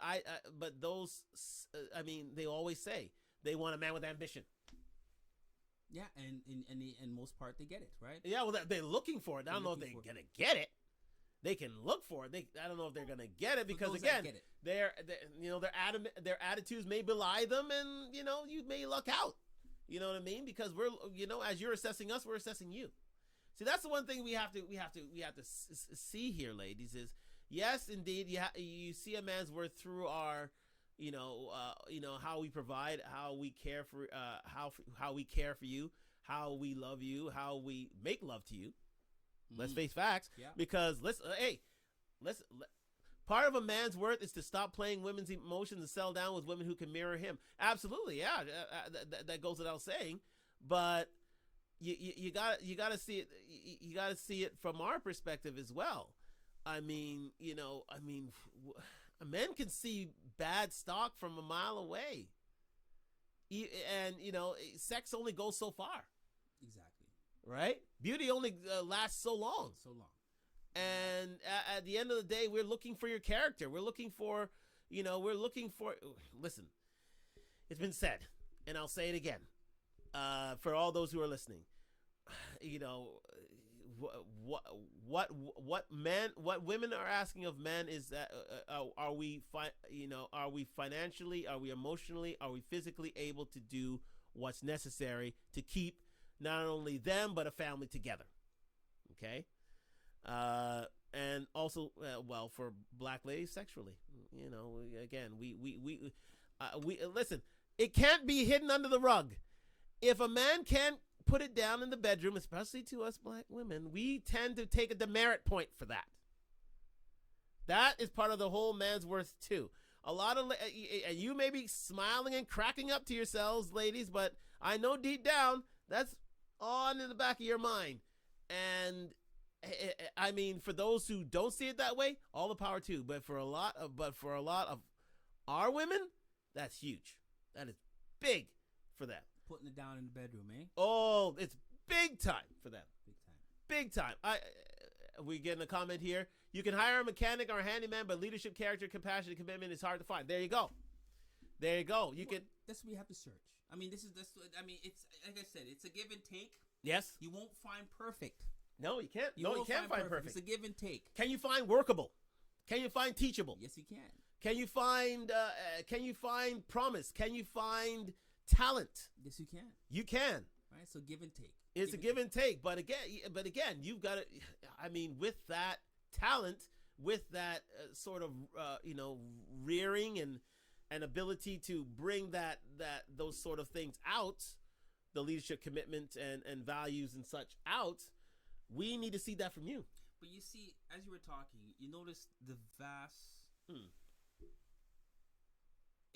those, I mean, they always say they want a man with ambition. Yeah, and in most part they get it, right? Yeah, well, they're looking for it. I don't know if they're gonna get it. They can look for it. I don't know if they're gonna get it because again, their attitudes may belie them, and you may luck out. You know what I mean? Because we're as you're assessing us, we're assessing you. See, that's the one thing we have to see here, ladies. Is yes, indeed, you see a man's worth through our, how we provide, how we care for, how we care for you, how we love you, how we make love to you. Let's face facts. Yeah. Because part of a man's worth is to stop playing women's emotions and settle down with women who can mirror him. Absolutely, yeah, that goes without saying. But you gotta see it. You gotta see it from our perspective as well. I mean, a man can see bad stock from a mile away, and sex only goes so far. Exactly. Right? Beauty only lasts so long. And at the end of the day, we're looking for your character. We're looking for. Listen, it's been said, and I'll say it again, for all those who are listening. What women are asking of men is that are we financially, are we emotionally, are we physically able to do what's necessary to keep not only them but a family together. Okay. And also, for black ladies, sexually, again, we listen, it can't be hidden under the rug. If a man can't put it down in the bedroom, especially to us black women, we tend to take a demerit point for that. That is part of the whole man's worth too. A lot of, and you may be smiling and cracking up to yourselves, ladies, but I know deep down that's on in the back of your mind. And I mean, for those who don't see it that way, all the power too. But for a lot of our women, that's huge. That is big for them. Putting it down in the bedroom, eh? Oh, it's big time for them. Big time. We getting a comment here. You can hire a mechanic or a handyman, but leadership, character, compassion, and commitment is hard to find. There you go. That's what we have to search. I mean, it's like I said, it's a give and take. Yes. You won't find perfect. No, you can't. You can't find perfect. It's a give and take. Can you find workable? Can you find teachable? Yes, you can. Can you find promise? Can you find talent? Yes, you can. You can. Right. So give and take. It's a give and take. But again, you've got to. I mean, with that talent, with that sort of rearing and ability to bring those sort of things out, the leadership commitment and values and such out. We need to see that from you. But you see, as you were talking, you notice the vast,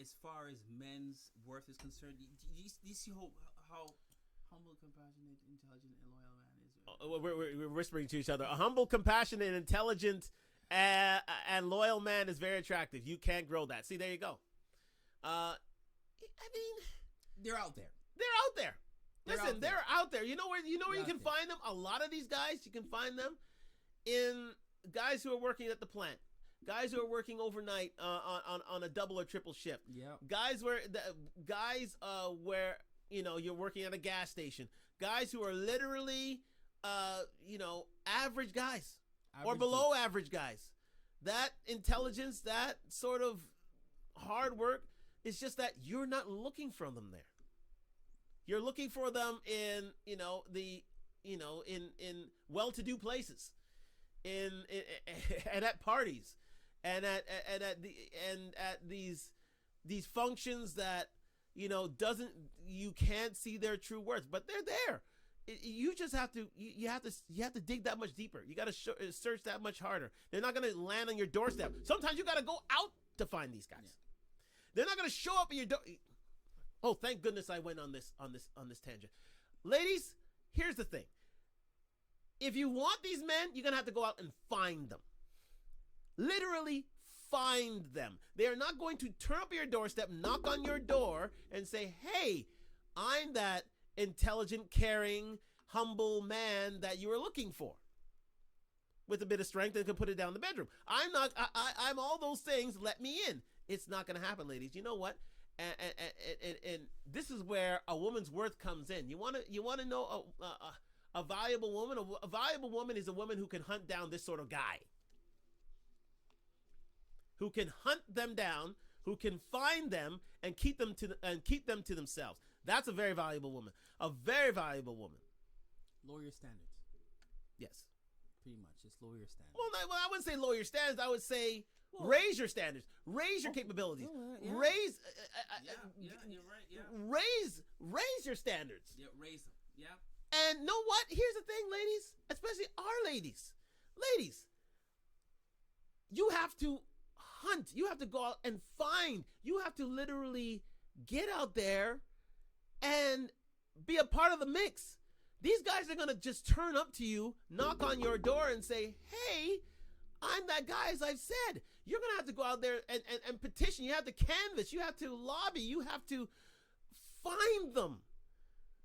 as far as men's worth is concerned. Do you see how humble, compassionate, intelligent, and loyal man is? We're whispering to each other. A humble, compassionate, intelligent, and loyal man is very attractive. You can't grow that. See, there you go. I mean, they're out there. Listen, they're out there. You know where you can find them? A lot of these guys, you can find them in guys who are working at the plant, guys who are working overnight on a double or triple shift. Yeah. Guys where you're working at a gas station. Guys who are literally average guys or below average guys. That intelligence, that sort of hard work, it's just that you're not looking for them there. You're looking for them in well-to-do places, and at parties, and at these functions that you can't see their true worth, but they're there. You just have to you have to dig that much deeper. You got to search that much harder. They're not going to land on your doorstep. Sometimes you got to go out to find these guys. Yeah. They're not going to show up at your door. Oh, thank goodness I went on this tangent. Ladies, here's the thing. If you want these men, you're going to have to go out and find them. Literally find them. They are not going to turn up at your doorstep, knock on your door, and say, hey, I'm that intelligent, caring, humble man that you were looking for. with a bit of strength and can put it down in the bedroom. I'm all those things. Let me in. It's not going to happen, ladies. You know what? And this is where a woman's worth comes in. You want to know a valuable woman? A valuable woman is a woman who can hunt down this sort of guy. Who can hunt them down, who can find them and keep them to themselves. That's a very valuable woman. A very valuable woman. Lower your standards. Yes. Pretty much, just lower your standards. Well, I wouldn't say lower your standards. I would say raise your standards. Raise your capabilities. Yeah. Raise. You're right. Yeah. Raise your standards. Yeah, raise them. Yeah. And know what? Here's the thing, ladies, especially our ladies. Ladies, you have to hunt. You have to go out and find. You have to literally get out there and be a part of the mix. These guys are going to just turn up to you, knock on your door and say, hey, I'm that guy, as I've said. You're going to have to go out there and petition. You have to canvass. You have to lobby. You have to find them.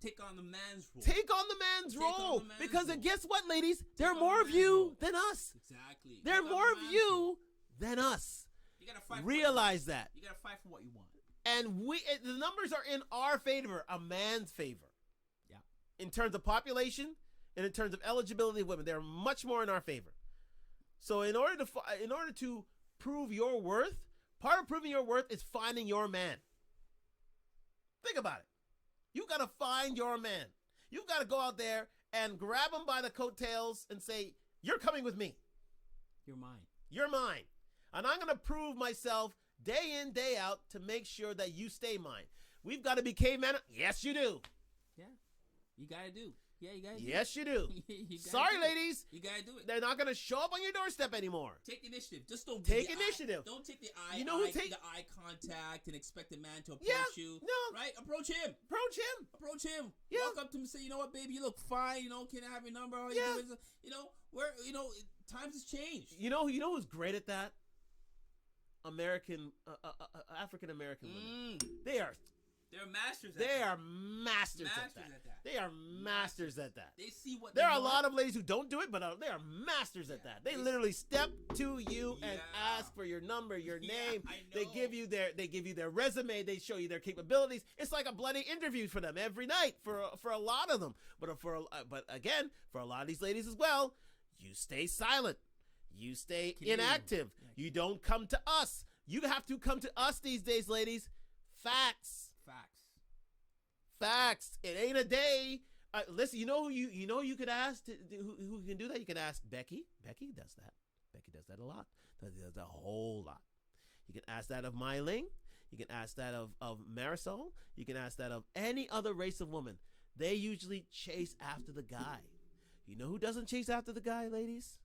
Take on the man's role. Take on the man's role. Because guess what, ladies? There are more of you than us. Exactly. There are more of you than us. You got to fight. Realize that. You got to fight for what you want. And the numbers are in our favor, a man's favor. Yeah. In terms of population and in terms of eligibility of women, they're much more in our favor. So in order to prove your worth, part of proving your worth is finding your man. Think about it. You got to find your man. You've got to go out there and grab him by the coattails and say, you're coming with me. You're mine. You're mine. And I'm going to prove myself day in, day out to make sure that you stay mine. We've got to be cavemen. Yes, you do. Yeah. You got to do. Yeah, you got to do. Yes, you do. Sorry, ladies. You got to do it. They're not going to show up on your doorstep anymore. Take the initiative. Just don't take initiative. Don't take the the eye contact and expect the man to approach you. No. Right? Approach him. Approach him. Yeah. Walk up to him and say, you know what, baby, you look fine. You know, can I have your number? All yeah. You do is, times has changed. You know who's great at that? African American women. They're masters at that. They are masters at that. They are masters at that. They see what there are a lot of ladies who don't do it, but they are masters at that. They literally step to you and ask for your number, your name. They give you their resume. They show you their capabilities. It's like a bloody interview for them every night for a lot of them. But again, for a lot of these ladies as well, you stay silent. You stay inactive. You don't come to us. You have to come to us these days, ladies. Facts. It ain't a day. Listen, you know who you could ask who can do that? You could ask Becky. Becky does that. Becky does that a lot. Does a whole lot. You can ask that of Myling. You can ask that of Marisol. You can ask that of any other race of woman. They usually chase after the guy. You know who doesn't chase after the guy, ladies?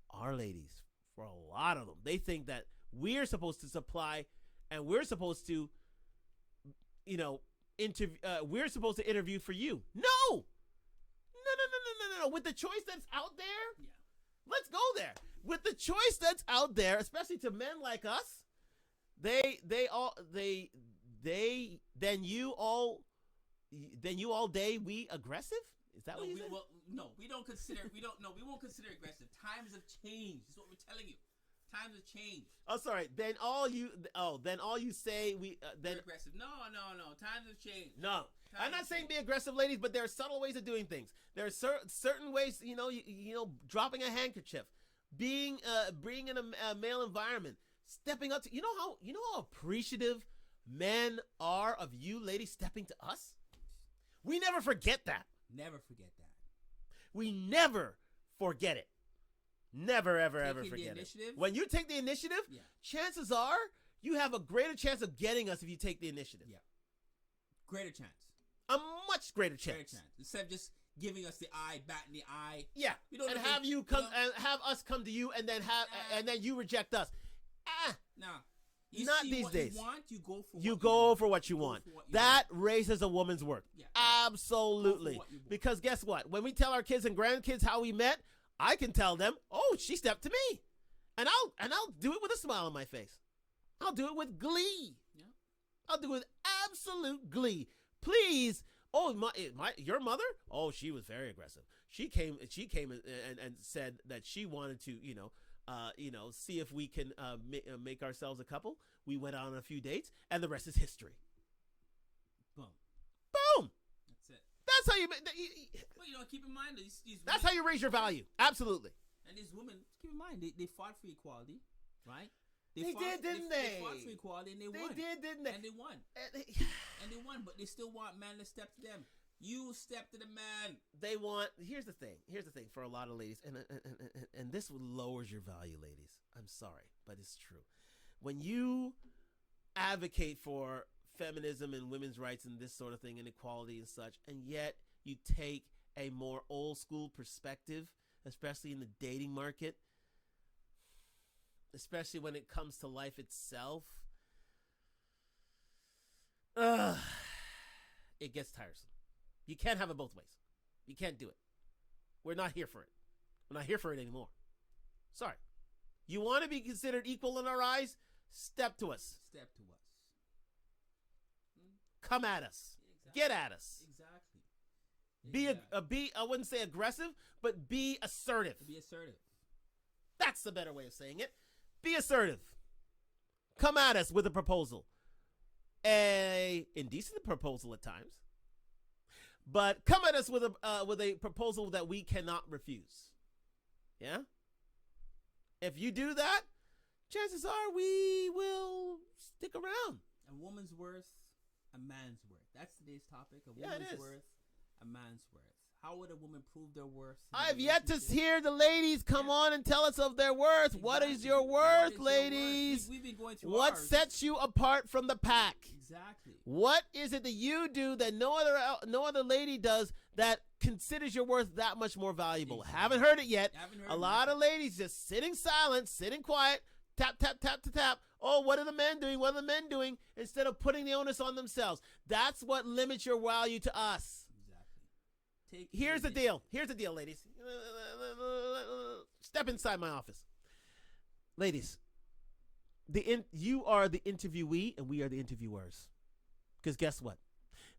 Our ladies. For a lot of them. They think that we're supposed to supply and we're supposed to, we're supposed to interview for you. No. With the choice that's out there, let's go there. With the choice that's out there, especially to men like us, then you all day we aggressive? Is that what you said? We won't consider aggressive. Times have changed. That's what we're telling you. Times have changed. Oh, sorry. Then all you say then aggressive. No. Times have changed. No. I'm not saying be aggressive, ladies, but there are subtle ways of doing things. There are certain ways, dropping a handkerchief, being in a male environment, stepping up to, you know how appreciative men are of you, ladies, stepping to us? We never forget that. Never forget that. We never forget it. Never, ever, ever forget it. When you take the initiative, chances are you have a greater chance of getting us if you take the initiative. Yeah. Greater chance. A much greater chance. Instead of just giving us the eye, batting the eye. Yeah. And have you come and have us come to you and then and then you reject us. Nah. Not these days. You go for what you want. That raises a woman's worth. Yeah. Absolutely. Because guess what? When we tell our kids and grandkids how we met, I can tell them, "Oh, she stepped to me," and I'll do it with a smile on my face. I'll do it with glee. Yeah. I'll do it with absolute glee. Please, Oh, your mother? Oh, she was very aggressive. She came and said that she wanted to, see if we can make ourselves a couple. We went on a few dates, and the rest is history. Boom. Boom. That's it. That's how you. Well, keep in mind these women, that's how you raise your value. Absolutely. And these women, keep in mind, they fought for equality, right? They did, didn't they? They fought for equality and they won. They did, didn't they? And they won. And they won, but they still want man to step to them. You step to the man. They want. Here's the thing for a lot of ladies, and this lowers your value, ladies. I'm sorry, but it's true. When you advocate for feminism and women's rights and this sort of thing and equality and such, and yet you take a more old school perspective, especially in the dating market, especially when it comes to life itself, it gets tiresome. You can't have it both ways. You can't do it. We're not here for it. We're not here for it anymore. Sorry. You want to be considered equal in our eyes? Step to us. Step to us. Come at us. Exactly. Get at us. Exactly. Be I wouldn't say aggressive, but be assertive. Be assertive. That's the better way of saying it. Be assertive. Come at us with a proposal. A indecent proposal at times. But come at us with a proposal that we cannot refuse. Yeah? If you do that, chances are we will stick around. A woman's worth, a man's worth. That's today's topic. A Yeah, woman's worth, a man's worth. How would a woman prove their worth? I've yet to hear the ladies come on and tell us of their worth. Exactly. What is your worth, ladies? We've been going through what ours. Sets you apart from the pack? Exactly. What is it that you do that no other lady does that considers your worth that much more valuable? Exactly. Haven't heard it yet. A lot of ladies just sitting silent, sitting quiet, tap, tap, tap, tap, tap. Oh, what are the men doing? What are the men doing? Instead of putting the onus on themselves. That's what limits your value to us. Here's the deal, ladies. Step inside my office. Ladies, you are the interviewee and we are the interviewers. Because guess what?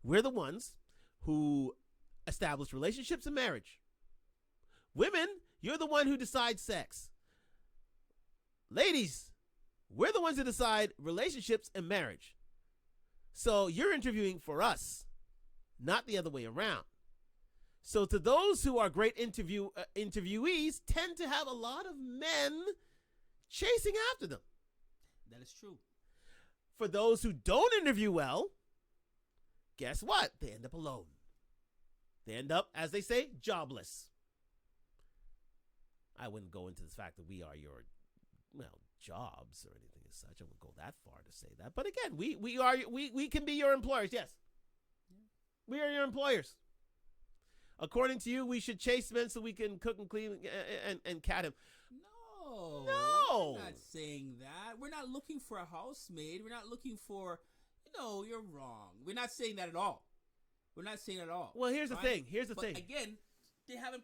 We're the ones who establish relationships and marriage. Women, you're the one who decides sex. Ladies, we're the ones who decide relationships and marriage. So you're interviewing for us, not the other way around. So to those who are great interviewees tend to have a lot of men chasing after them. That is true. For those who don't interview well, guess what? They end up alone. They end up, as they say, jobless. I wouldn't go into the fact that we are your, jobs or anything as such. I wouldn't go that far to say that. But again, we can be your employers. Yes. We are your employers. According to you, we should chase men so we can cook and clean and cat him. No. We're not saying that. We're not looking for a housemaid. We're not looking for, you're wrong. We're not saying that at all. We're not saying that at all. Well, here's the thing. But again, they haven't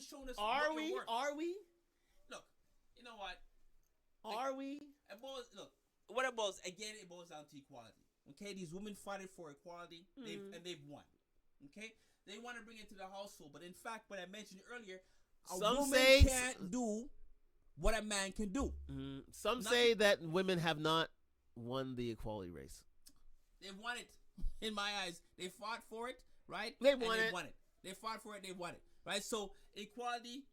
shown us Are we? Look, you know what? Are we? It boils down to equality. Okay, these women fought for equality, and they've won. Okay? They want to bring it to the household, but in fact, what I mentioned earlier, a woman can't do what a man can do. Some say that women have not won the equality race. They've won it. In my eyes, they fought for it, right? They won it. They fought for it. They won it, right? So equality.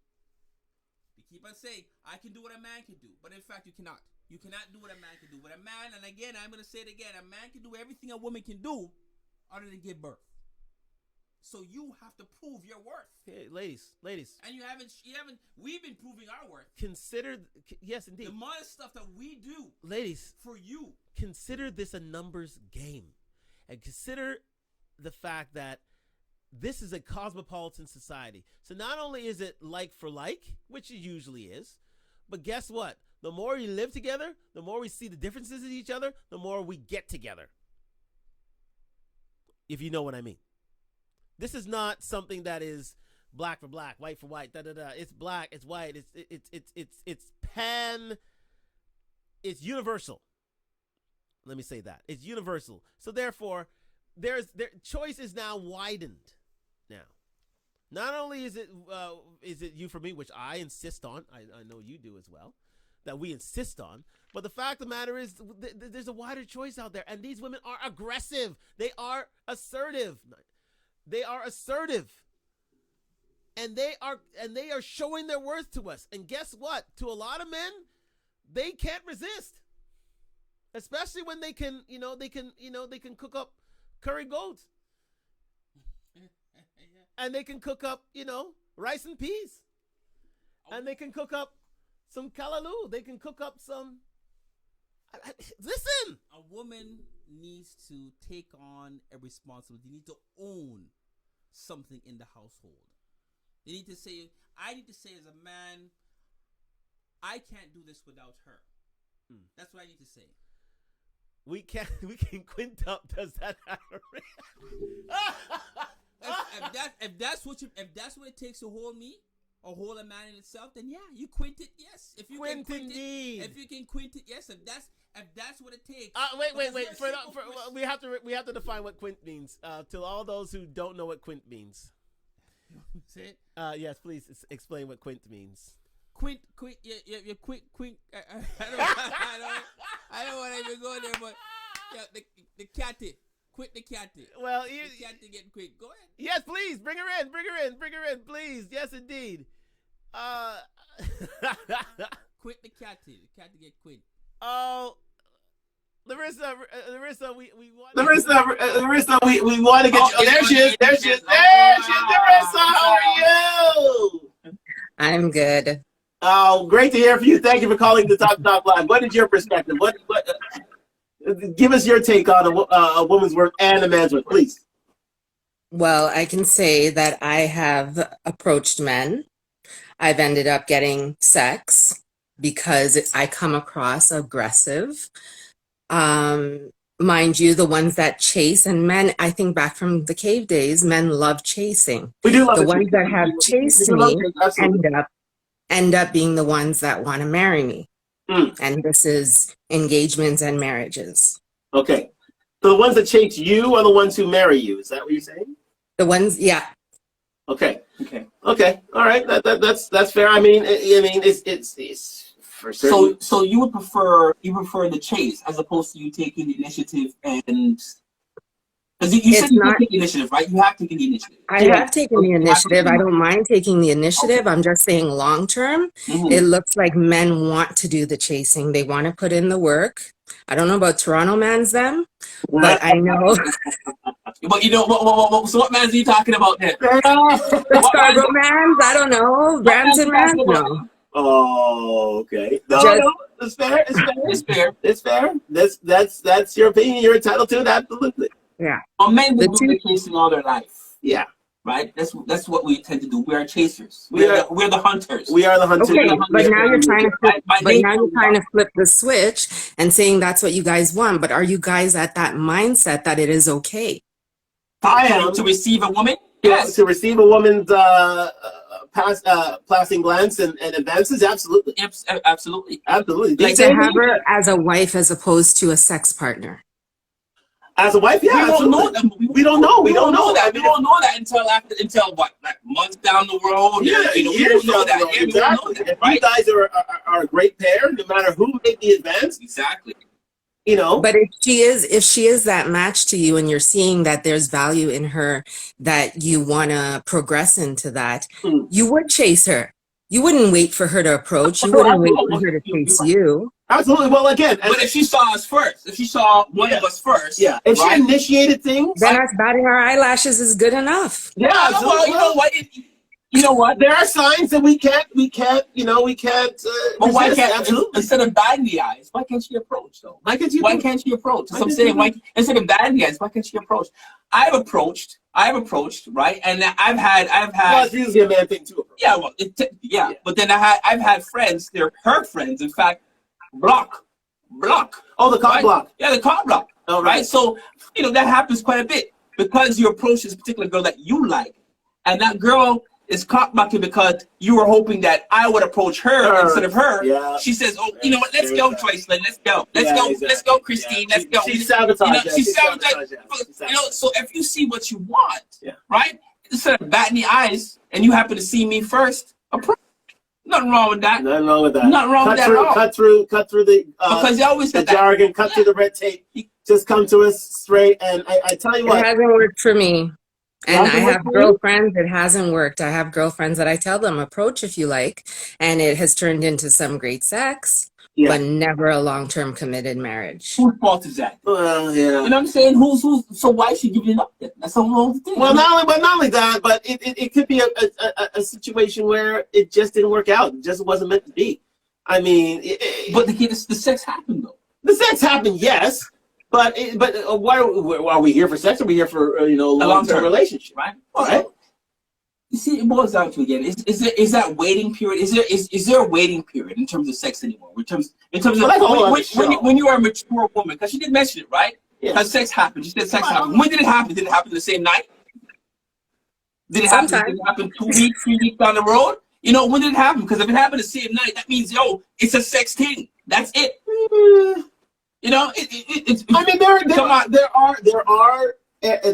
They keep on saying, "I can do what a man can do," but in fact, you cannot. You cannot do what a man can do. But a man, and again, I'm going to say it again, a man can do everything a woman can do, other than give birth. So you have to prove your worth. Hey, ladies. And you haven't, we've been proving our worth. Yes, indeed. The amount of stuff that we do. Ladies. For you. Consider this a numbers game. And consider the fact that this is a cosmopolitan society. So not only is it like for like, which it usually is, but guess what? The more we live together, the more we see the differences in each other, the more we get together. If you know what I mean. This is not something that is black for black, white for white, It's black, it's white, it's it's universal. Let me say that. It's universal. So therefore, their choice is now widened. Now, not only is it you for me, which I insist on, I know you do as well, that we insist on, but the fact of the matter is there's a wider choice out there, and these women are aggressive. They are assertive. They are assertive. And they are showing their worth to us. And guess what? To a lot of men, they can't resist. Especially when they can cook up curry goat. And they can cook up, rice and peas. And they can cook up some kalaloo. They can cook up some. Listen. A woman needs to take on a responsibility. They need to own something in the household. They need to say, I need to say as a man, I can't do this without her. That's what I need to say. We can quintup. Does that happen? if that's what it takes to hold me or hold a man in itself, then yeah, you quint it. Yes, if you can quint it, if you can quint it, yes. If that's what it takes. Wait. We have to define what quint means. To all those who don't know what quint means. Say it. Yes, please explain what quint means. Quint. Yeah, quint. I don't want to even go there, but yeah, the catty. Quit the catty. Well, the catty getting quit. Go ahead. Yes, please bring her in, please. Yes, indeed. Quit the catty. The catty get quit. Oh. Larissa, we want. Larissa, we want to get you. Oh, there she is. Larissa, how are you? I'm good. Oh, great to hear from you. Thank you for calling the Talk Live. What is your perspective? What give us your take on a woman's work and a man's work, please. Well, I can say that I have approached men. I've ended up getting sex because I come across aggressive. Mind you, the ones that chase, and men, I think back from the cave days, men love chasing. We do love the ones that have chased me end up being the ones that want to marry me. And this is engagements and marriages. Okay. So the ones that chase you are the ones who marry you. Is that what you're saying? The ones, yeah. Okay. All right. That's fair. I mean, it's for certain. So you would prefer the chase as opposed to you taking the initiative, and because you said you can take the initiative, right? You have taken the initiative. I have taken the initiative. I don't mind taking the initiative. I'm just saying long term, it looks like men want to do the chasing. They want to put in the work. I don't know about Toronto mans them, but I know. But so what mans are you talking about then? The Scarborough mans? I don't know. Brampton mans? No. Oh, okay. No, it's fair. It's fair. That's your opinion. You're entitled to it. Absolutely. Yeah. Well, men will do the chasing all their life. Yeah. Right. That's what we tend to do. We are chasers. We're the hunters. We are the hunters. Okay, but now you're trying to flip the switch and saying that's what you guys want. But are you guys at that mindset that it is okay? I am to receive a woman. Yes, to receive a woman's passing glance and advances. Absolutely. Absolutely. Like to have her as a wife as opposed to a sex partner. As a wife, yeah, we don't know. We don't know that. We don't know that until what, like months down the road. Yeah, years down the road. Exactly. Right? You guys are a great pair, no matter who made the advance. Exactly. But if she is that match to you, and you're seeing that there's value in her, that you want to progress into that, you would chase her. You wouldn't wait for her to approach. You wouldn't wait for her to chase you. Absolutely. Well, again, but if she saw us first, if she saw one of us first, if she initiated things, then us batting our eyelashes is good enough. Yeah. Well, you know what? There are signs that we can't. Well, why can't? Absolutely. Instead of batting the eyes, why can't she approach though? Why can't she approach? So I'm saying, instead of batting the eyes, why can't she approach? I've approached, right? And I've had. Well, it's usually a man thing too. Yeah. Well, But then I've had friends. They're her friends. In fact, block. Oh, the cock block. Yeah, the cock block. All right. So that happens quite a bit because you approach this particular girl that you like, and that girl is cockblocking because you were hoping that I would approach her instead of her. Yeah. She says, "Oh, you know what? Let's go, Joycelyn. Let's go. Let's go, Christine. Let's go." She sabotaged. She sabotaged. So if you see what you want, right? Instead of batting the eyes, and you happen to see me first, approach. Nothing wrong with that. Nothing wrong with that. Nothing wrong with that at all. Cut through the because you always the jargon. Cut through the red tape. Just come to us straight. And I tell you what, it hasn't worked for me. And I have girlfriends, it hasn't worked. I have girlfriends that I tell them, approach if you like, and it has turned into some great sex, but never a long-term committed marriage. Whose fault is that? Well, yeah. You know what I'm saying? Who's? So why should you give it up then? That's the whole thing. Well, not only that, but it could be a situation where it just didn't work out. It just wasn't meant to be. I mean, but the sex happened though. The sex happened, yes. But why are we here for sex? Or are we here for a long-term relationship, right? Right. You see, it boils down to again: is that waiting period? Is there a waiting period in terms of sex anymore? In terms of when you are a mature woman, because she did mention it, right? Yeah. Because sex happened. She said sex happened. When did it happen? Did it happen the same night? Did it happen 2 weeks, 3 weeks down the road? When did it happen? Because if it happened the same night, that means it's a sex thing. That's it. I mean,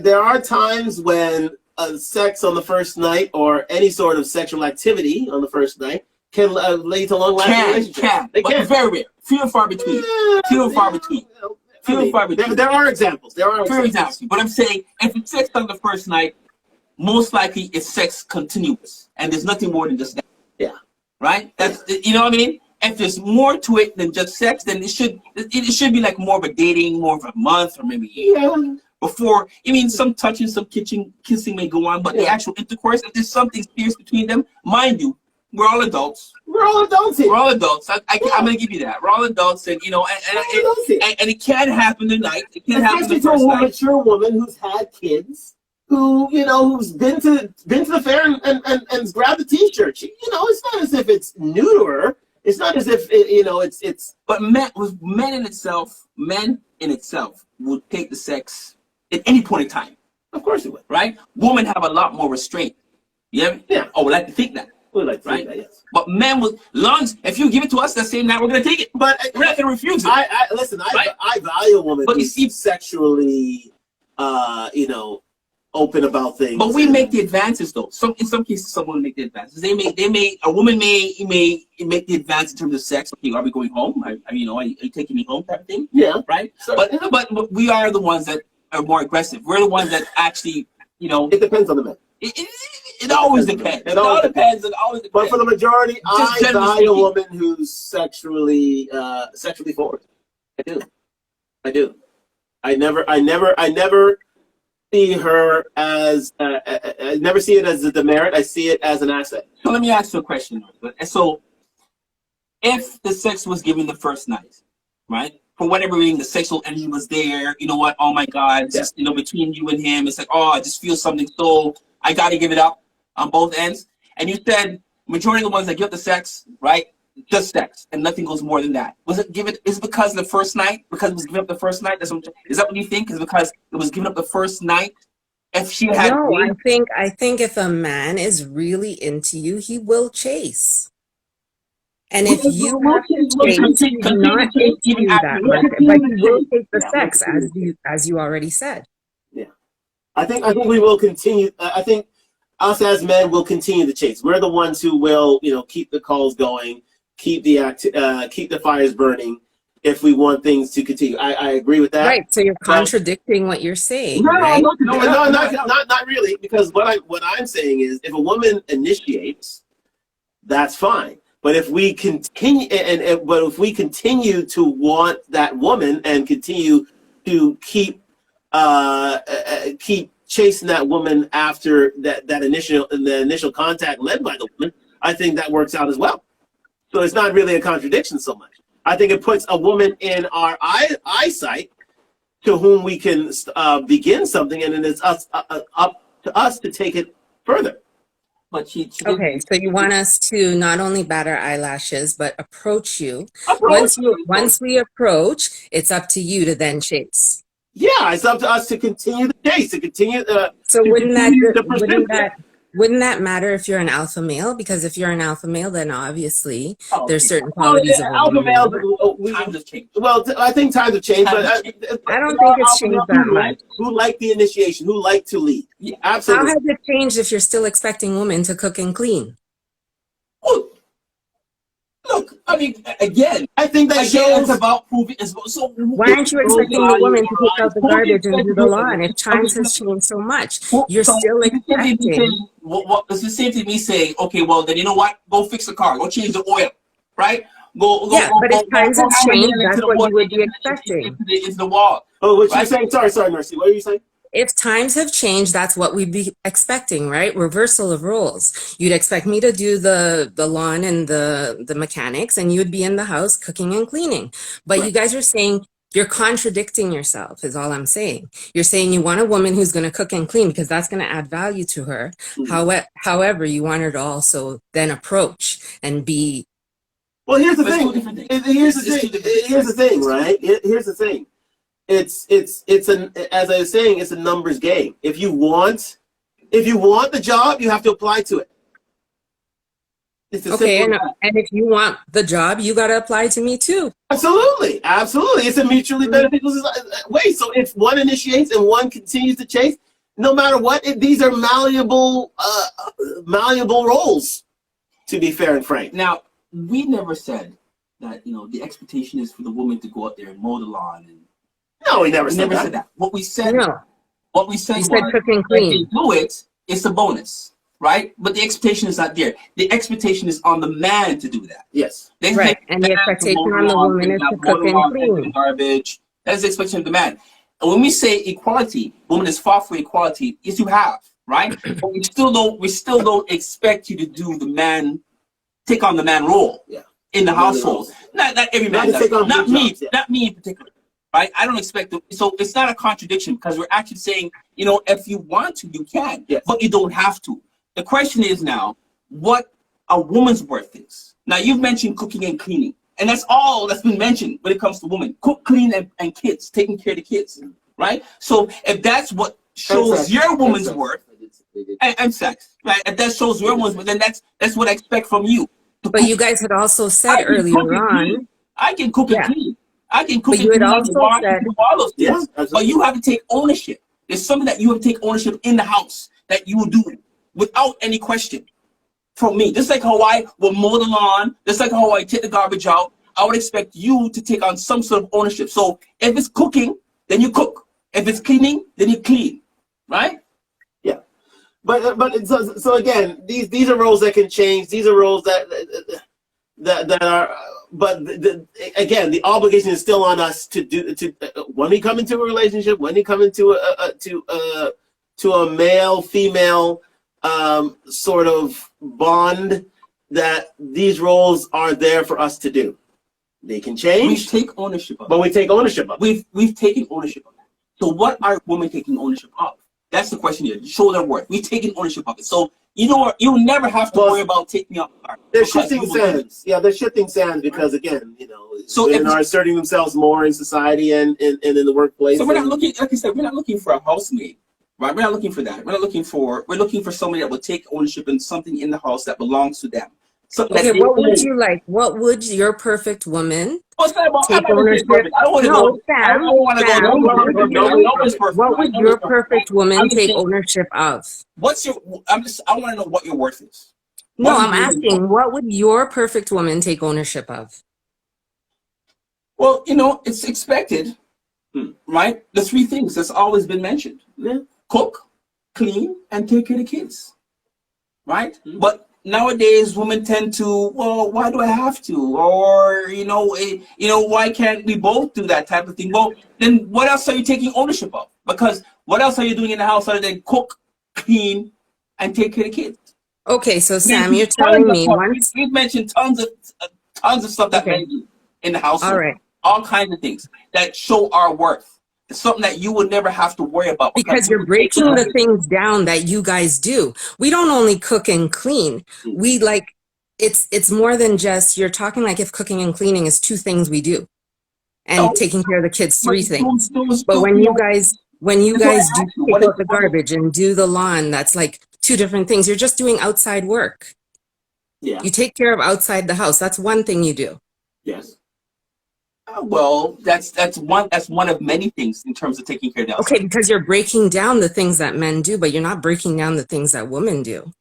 there are times when sex on the first night or any sort of sexual activity on the first night can lead to long-lasting relationships. They can. Very rare. Few and far between. There are examples. For example, but I'm saying if it's sex on the first night, most likely it's sex continuous, and there's nothing more than just that. Yeah. Right. That's what I mean. If there's more to it than just sex, then it should be like more of a dating, more of a month or maybe a year before. I mean, some touching, some kissing may go on, but the actual intercourse, if there's something serious between them, mind you, we're all adults. We're all adults here. We're all adults. I'm going to give you that. We're all adults, and and it can happen tonight. It can happen the first night. Especially to a mature woman who's had kids, who's been to the fair and grabbed the T-shirt. It's not as if it's new to her. It's not as if it's. But men in itself would take the sex at any point in time. Of course it would. Right? Women have a lot more restraint. Yeah. Oh, we like to think that. We like to think that, yes. But men would if you give it to us that same night, we're gonna take it. But we're not gonna refuse it. I value a woman who's sexually, open about things. But we make the advances though. In some cases, someone make the advances. A woman may make the advance in terms of sex. Okay, are we going home? Are you taking me home type of thing? Yeah. Right. But we are the ones that are more aggressive. We're the ones that actually, It depends on the man. It always depends. It all depends. But for the majority, I value a woman who's sexually forward. I do. I never see her as I never see it as a demerit. I see it as an asset. So let me ask you a question. So if the sex was given the first night, right? For whatever reason, the sexual energy was there. You know what? Oh my God! Just between you and him, it's like, oh, I just feel something. So I got to give it up on both ends. And you said majority of the ones that give the sex, right? Just sex, and nothing goes more than that. Was it given? Is it because of the first night? Because it was given up the first night? Is that what you think? Is it because it was given up the first night? If she had, I think if a man is really into you, he will chase. And if you have to chase, he will not chase you that much, but he will take the sex, as you already said. Yeah, I think we will continue. I think us as men will continue to chase. We're the ones who will, keep the calls going. Keep the fires burning if we want things to continue. I agree with that. Right. So you're contradicting what you're saying. No, right? not really. Because what I'm saying is, if a woman initiates, that's fine. But if we continue if we continue to want that woman and continue to keep chasing that woman after that initial contact led by the woman, I think that works out as well. So it's not really a contradiction so much. I think it puts a woman in our eyesight to whom we can begin something, and then it's up to us to take it further. But okay, so you want us to not only bat our eyelashes, but approach you. Once we approach, it's up to you to then chase. Yeah, it's up to us to continue the chase, to continue. So wouldn't that Wouldn't that matter if you're an alpha male? Because if you're an alpha male, then obviously there's certain qualities of alpha males. Times have changed. Well, I think times have changed, but I don't think it's changed that much. Who like the initiation? Who like to lead? Yeah, absolutely. How has it changed if you're still expecting women to cook and clean? Well, look, I mean, again, I think that shows about proving. So why aren't you expecting the woman to take out the garbage and do the lawn? If times has changed so much, you're still expecting. It's the same thing me saying, okay, well then you know what? Go fix the car. Go change the oil, right? Go. But if times have changed, that's what you would be expecting. Into the wall. Oh, what you saying? Sorry, Mercy. What are you saying? If times have changed, that's what we'd be expecting, right? Reversal of roles. You'd expect me to do the lawn and the mechanics, and you'd be in the house cooking and cleaning. But you guys are saying you're contradicting yourself, is all I'm saying. You're saying you want a woman who's going to cook and clean because that's going to add value to her. However, you want her to also then approach and be. Well, here's the thing. Here's the thing, right? Here's the thing. It's as I was saying, it's a numbers game. If you want the job, you have to apply to it. Okay, and if you want the job, you got to apply to me too. Absolutely. It's a mutually beneficial way. So if one initiates and one continues to chase, no matter what, these are malleable roles. To be fair and frank. Now, we never said that the expectation is for the woman to go out there and mow the lawn and. No, we never said that. What we said was, cook and clean. If they do it, it's a bonus, right? But the expectation is not there. The expectation is on the man to do that. Yes. Right. And the expectation on the woman is to cook and clean. Garbage. That is the expectation of the man. And when we say equality, woman is far for equality. Yes, you have, right? But we still don't expect you to do take on the man role in the household. Not every man does. Not me in particular. Right? I don't expect it. So it's not a contradiction because we're actually saying, if you want to, you can, but you don't have to. The question is now what a woman's worth is. Now, you've mentioned cooking and cleaning, and that's all that's been mentioned when it comes to women. Cook, clean, and kids, taking care of the kids, right? So if that's what shows your woman's worth, and sex, right? If that shows your woman's worth, then that's what I expect from you. But you guys had also said earlier on, I can cook and clean. I can cook but you had also said, all those things, but you have to take ownership. There's something that you have to take ownership in the house that you will do without any question from me. Just like how I will mow the lawn, just like how I take the garbage out, I would expect you to take on some sort of ownership. So if it's cooking, then you cook. If it's cleaning, then you clean, right? Yeah. But so again, these are roles that can change. These are roles that are. But again, the obligation is still on us to do when we come into a relationship, when we come into a male female sort of bond, that these roles are there for us to do. They can change. We take ownership of it. But we take ownership of it. We've taken ownership of that. So what are women taking ownership of? That's the question here. Show their worth. We've taken ownership of it. So you'll never have to worry about taking up. They're shifting sands. Yeah, they're shifting sands because again, so women are asserting themselves more in society and in the workplace. So we're not looking, like I said, we're not looking for a housemaid, right? We're not looking for that. We're looking for somebody that will take ownership in something in the house that belongs to them. So okay, what would you like? What would your perfect woman take ownership? What would your perfect woman take ownership of? I want to know what your worth is. No, I'm asking, what would your perfect woman take ownership of? Well, it's expected, right? The three things that's always been mentioned: cook, clean, and take care of the kids, right? But nowadays, women tend to, well, why do I have to? Or, why can't we both do that type of thing? Well, then what else are you taking ownership of? Because what else are you doing in the house other than cook, clean, and take care of the kids? Okay, so Sam, you're telling me once we've mentioned tons of stuff that men do in the house. All right. All kinds of things that show our worth. It's something that you would never have to worry about. Because you're breaking the things down that you guys do. We don't only cook and clean. We it's more than just, you're talking like if cooking and cleaning is two things we do. And taking care of the kids, three things. But when you guys do take out the garbage and do the lawn, that's like two different things. You're just doing outside work. Yeah. You take care of outside the house. That's one thing you do. Yes. Well, that's one of many things in terms of taking care of the house. Okay, because you're breaking down the things that men do, but you're not breaking down the things that women do.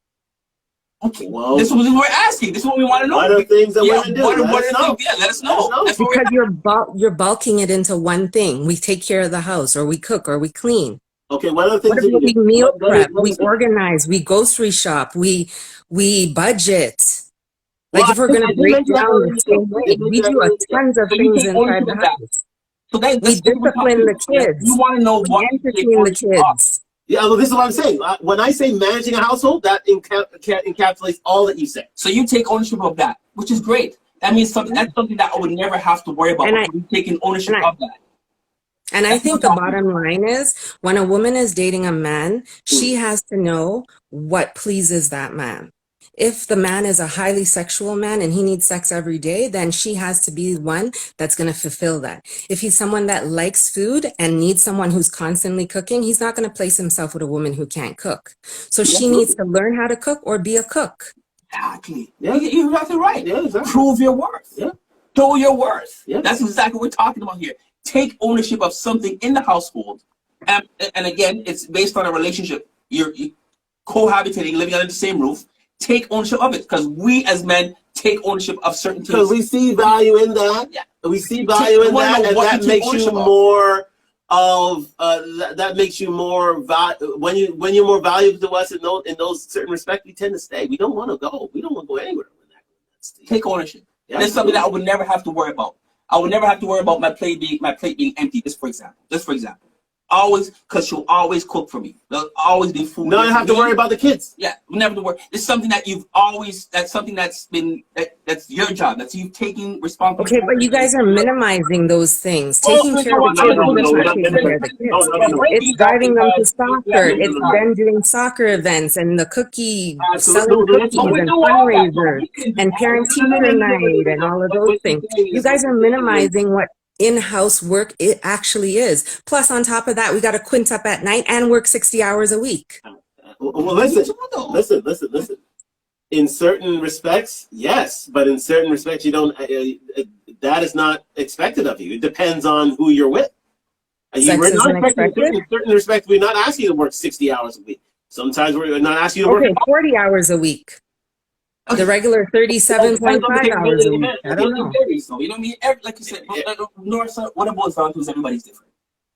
Okay, well, this is what we're asking. This is what we want to know. What are the things that women do? Let us know. Because you're bulking it into one thing. We take care of the house, or we cook, or we clean. Okay, what are the things we meal prep? We organize. We grocery shop. We budget. Like if we're going to break down the same way, we do tons of things inside the house. So we discipline the kids. You want to know what entertain the kids. Yeah, well, this is what I'm saying. When I say managing a household, that encapsulates all that you say. So you take ownership of that, which is great. That means that's something that I would never have to worry about. Taking ownership of that. And I think the bottom line is when a woman is dating a man, she has to know what pleases that man. If the man is a highly sexual man and he needs sex every day, then she has to be one that's going to fulfill that. If he's someone that likes food and needs someone who's constantly cooking, he's not going to place himself with a woman who can't cook. So she needs to learn how to cook or be a cook. Exactly. Yeah, you're exactly right. Yeah, exactly. Prove your worth. Yeah. Show your worth. Yeah. That's exactly what we're talking about here. Take ownership of something in the household. And again, it's based on a relationship. You're cohabitating, living under the same roof. Take ownership of it, because we as men take ownership of certain things. Because we see value in that. Yeah. We see value in that, and that makes you more of that makes you more when you're more valuable to us in those certain respects. We tend to stay. We don't want to go. We don't want to go anywhere. Take ownership. Yeah, that's something that I would never have to worry about. I would never have to worry about my plate being empty. Just for example. Always, because she'll always cook for me. There'll always be food. No, I have to worry about the kids. Yeah, we'll never have to worry. It's something that that's something that's your job. That's you taking responsibility. Okay, but you guys are minimizing those things. Taking care of the kids is not taking care of the kids. It's driving them to soccer. It's them doing soccer events and the selling cookies and fundraisers and parent-teacher night and all of those things. You guys are minimizing what in-house work it actually is. Plus, on top of that, we got to quint up at night and work 60 hours a week. Well, listen. In certain respects, yes, but in certain respects, you don't. That is not expected of you. It depends on who you're with. We're not expected. In certain respects, we're not asking you to work 60 hours a week. Sometimes we're not asking you to work 40 hours a week. The regular 37.5 hours a week. I don't know. So, you know what I mean? Like you said, North, what it boils down to is everybody's different,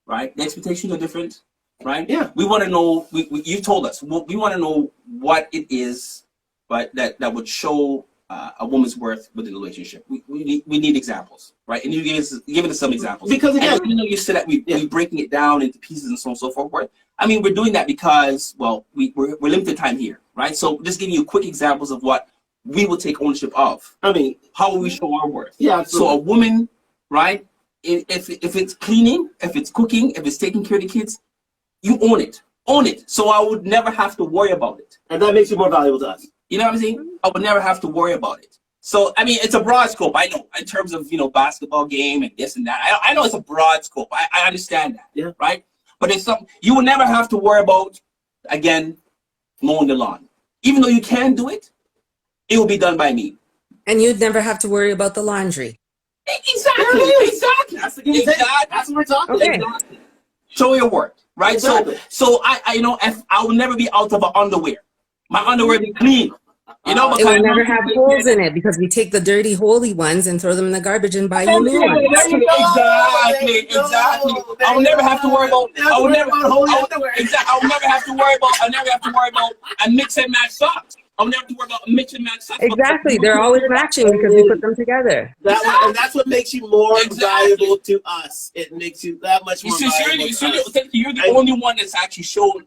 right? The expectations are different, right? Yeah. We want to know, you told us, we want to know what it is, but that would show a woman's worth within the relationship. We need examples, right? And you give us some examples. Because again, even though you said that we're breaking it down into pieces and so on and so forth, I mean, we're doing that because, well, we're limited time here, right? So just giving you quick examples of what we will take ownership of. I mean, how will we show our worth? Yeah. Absolutely. So a woman, right? If it's cleaning, if it's cooking, if it's taking care of the kids, you own it. Own it. So I would never have to worry about it. And that makes you more valuable to us. You know what I'm saying? I would never have to worry about it. So I mean, it's a broad scope. I know in terms of basketball game and this and that. I know it's a broad scope. I understand that. Yeah. Right. But it's something you will never have to worry about. Again, mowing the lawn. Even though you can do it. It will be done by me. And you'd never have to worry about the laundry. Exactly. That's what we're talking about. Exactly. Show your work, right? Exactly. So I will never be out of underwear. My underwear will be clean. It will never have holes in it because we take the dirty, holy ones and throw them in the garbage and buy you new ones. Exactly. I will never have to worry about. I will never have to worry about a mix and match socks. I'll never have to worry about mixing match socks. Exactly. They're always matching because we put them together. And that's what makes you more valuable to us. It makes you that much more valuable to us. You're the only one that's actually shown,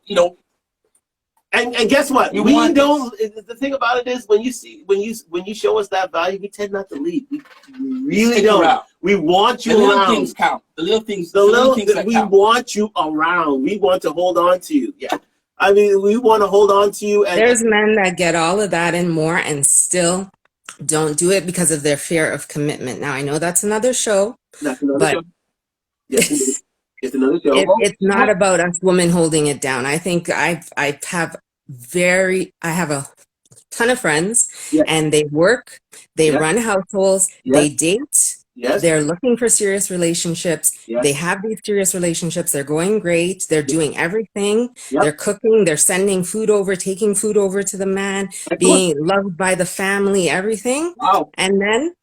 And guess what? We don't. The thing about it is, when you show us that value, we tend not to leave. We really don't. We want you around. The little things count. The little things. We want you around. We want to hold on to you. Yeah. I mean, we want to hold on to you. And there's men that get all of that and more and still don't do it because of their fear of commitment. Now, I know that's another show. That's another show. Yes, it's another show. It's not about us women holding it down. I think I have I have a ton of friends, Yes. and they work, they Yes. run households, Yes. they date, Yes. they're looking for serious relationships. Yes. They have these serious relationships. They're going great. They're doing everything. Yep. They're cooking. They're sending food over, taking food over to the man, That's being loved by the family, everything. Wow. And then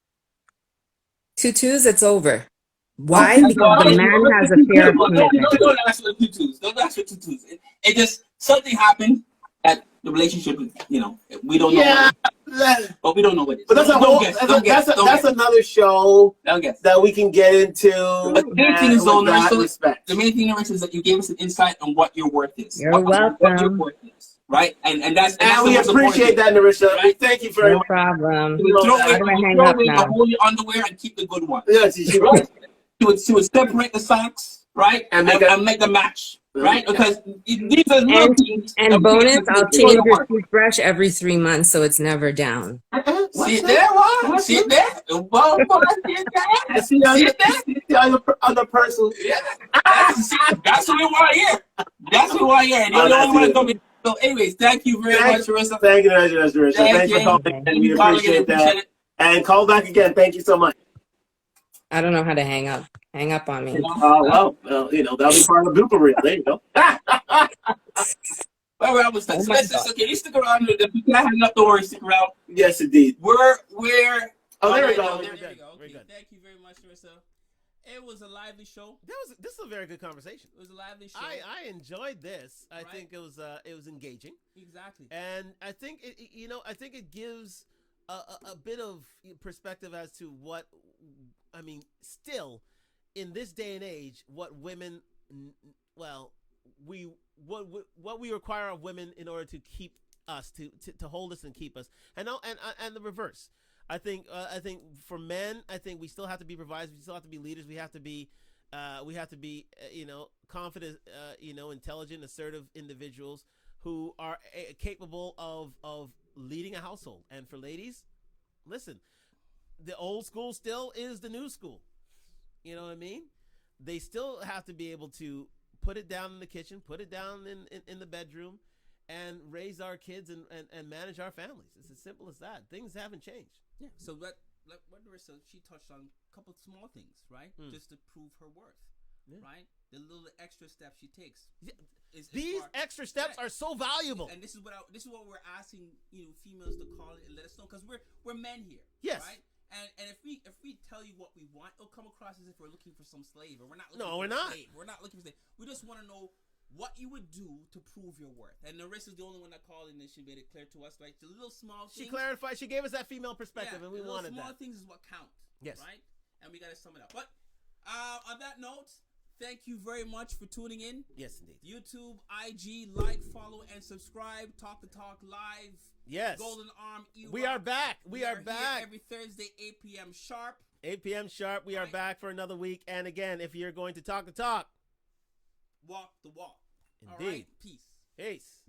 tutus, it's over. Why? Okay, Because the man has a fear of commitment. Don't ask for tutus. Don't ask for tutus. It just something happened at the relationship. You know, we don't know. Yeah, but we don't know what it is. But that's that's another show that we can get into. But the main thing is, the main thing is that you gave us an insight on what your worth is. You're welcome. What your worth is, right? And we appreciate that, Narissa. Right? Thank you very much. No problem. Throw away the holy underwear and keep the good one. Yes, right? She would separate the socks, right, and make a match. Right, because these are and bonus, I'll change your toothbrush every 3 months, so it's never down. See it there, what? See it there? Well, see it there? On the person. Yeah. That's what we want here. That's what we want here. You don't want to come in. So, anyways, thank you very much, Marissa. Thank you, Marissa. Thanks for calling. We appreciate that. And call back again. Thank you so much. I don't know how to hang up. Hang up on me. Well, you know, that'll be part of the blooper reel. There you go. Well, I was okay, you stick around. If you can't hang up, don't worry, stick around. Yes, indeed. There we go. There we go. Okay, thank you very much, Marissa. It was a lively show. This is a very good conversation. It was a lively show. I enjoyed this. I think it was engaging. Exactly. And I think it gives a bit of perspective as to what, I mean, still in this day and age, what women, what we require of women in order to keep us, to hold us and keep us, and the reverse. I think for men, I think we still have to be providers. We still have to be leaders. We have to be confident, intelligent, assertive individuals who are capable of leading a household. And for ladies, listen, the old school still is the new school. You know what I mean? They still have to be able to put it down in the kitchen, put it down in the bedroom, and raise our kids and manage our families. It's as simple as that. Things haven't changed. Yeah. So what Marissa, she touched on a couple of small things, right? Just to prove her worth, right? The little extra steps she takes. Yeah. These extra steps are so valuable. And this is what we're asking, females to call it and let us know, because we're men here. Yes. Right? And if we tell you what we want, it'll come across as if we're looking for some slave, or we're not looking for a slave. We're not looking for slave. We just want to know what you would do to prove your worth. And Narissa's the only one that called in, and she made it clear to us, like the little small things. She clarified. She gave us that female perspective, and we wanted that. Small things is what count. Yes. Right? And we got to sum it up. But on that note, thank you very much for tuning in. Yes, indeed. YouTube, IG, like, follow, and subscribe. Talk the Talk Live. Yes. Golden Arm. We are back. We are back. Every Thursday, 8 p.m. sharp. 8 p.m. sharp. We are back for another week. And again, if you're going to talk the talk, walk the walk. Indeed. All right. Peace. Peace.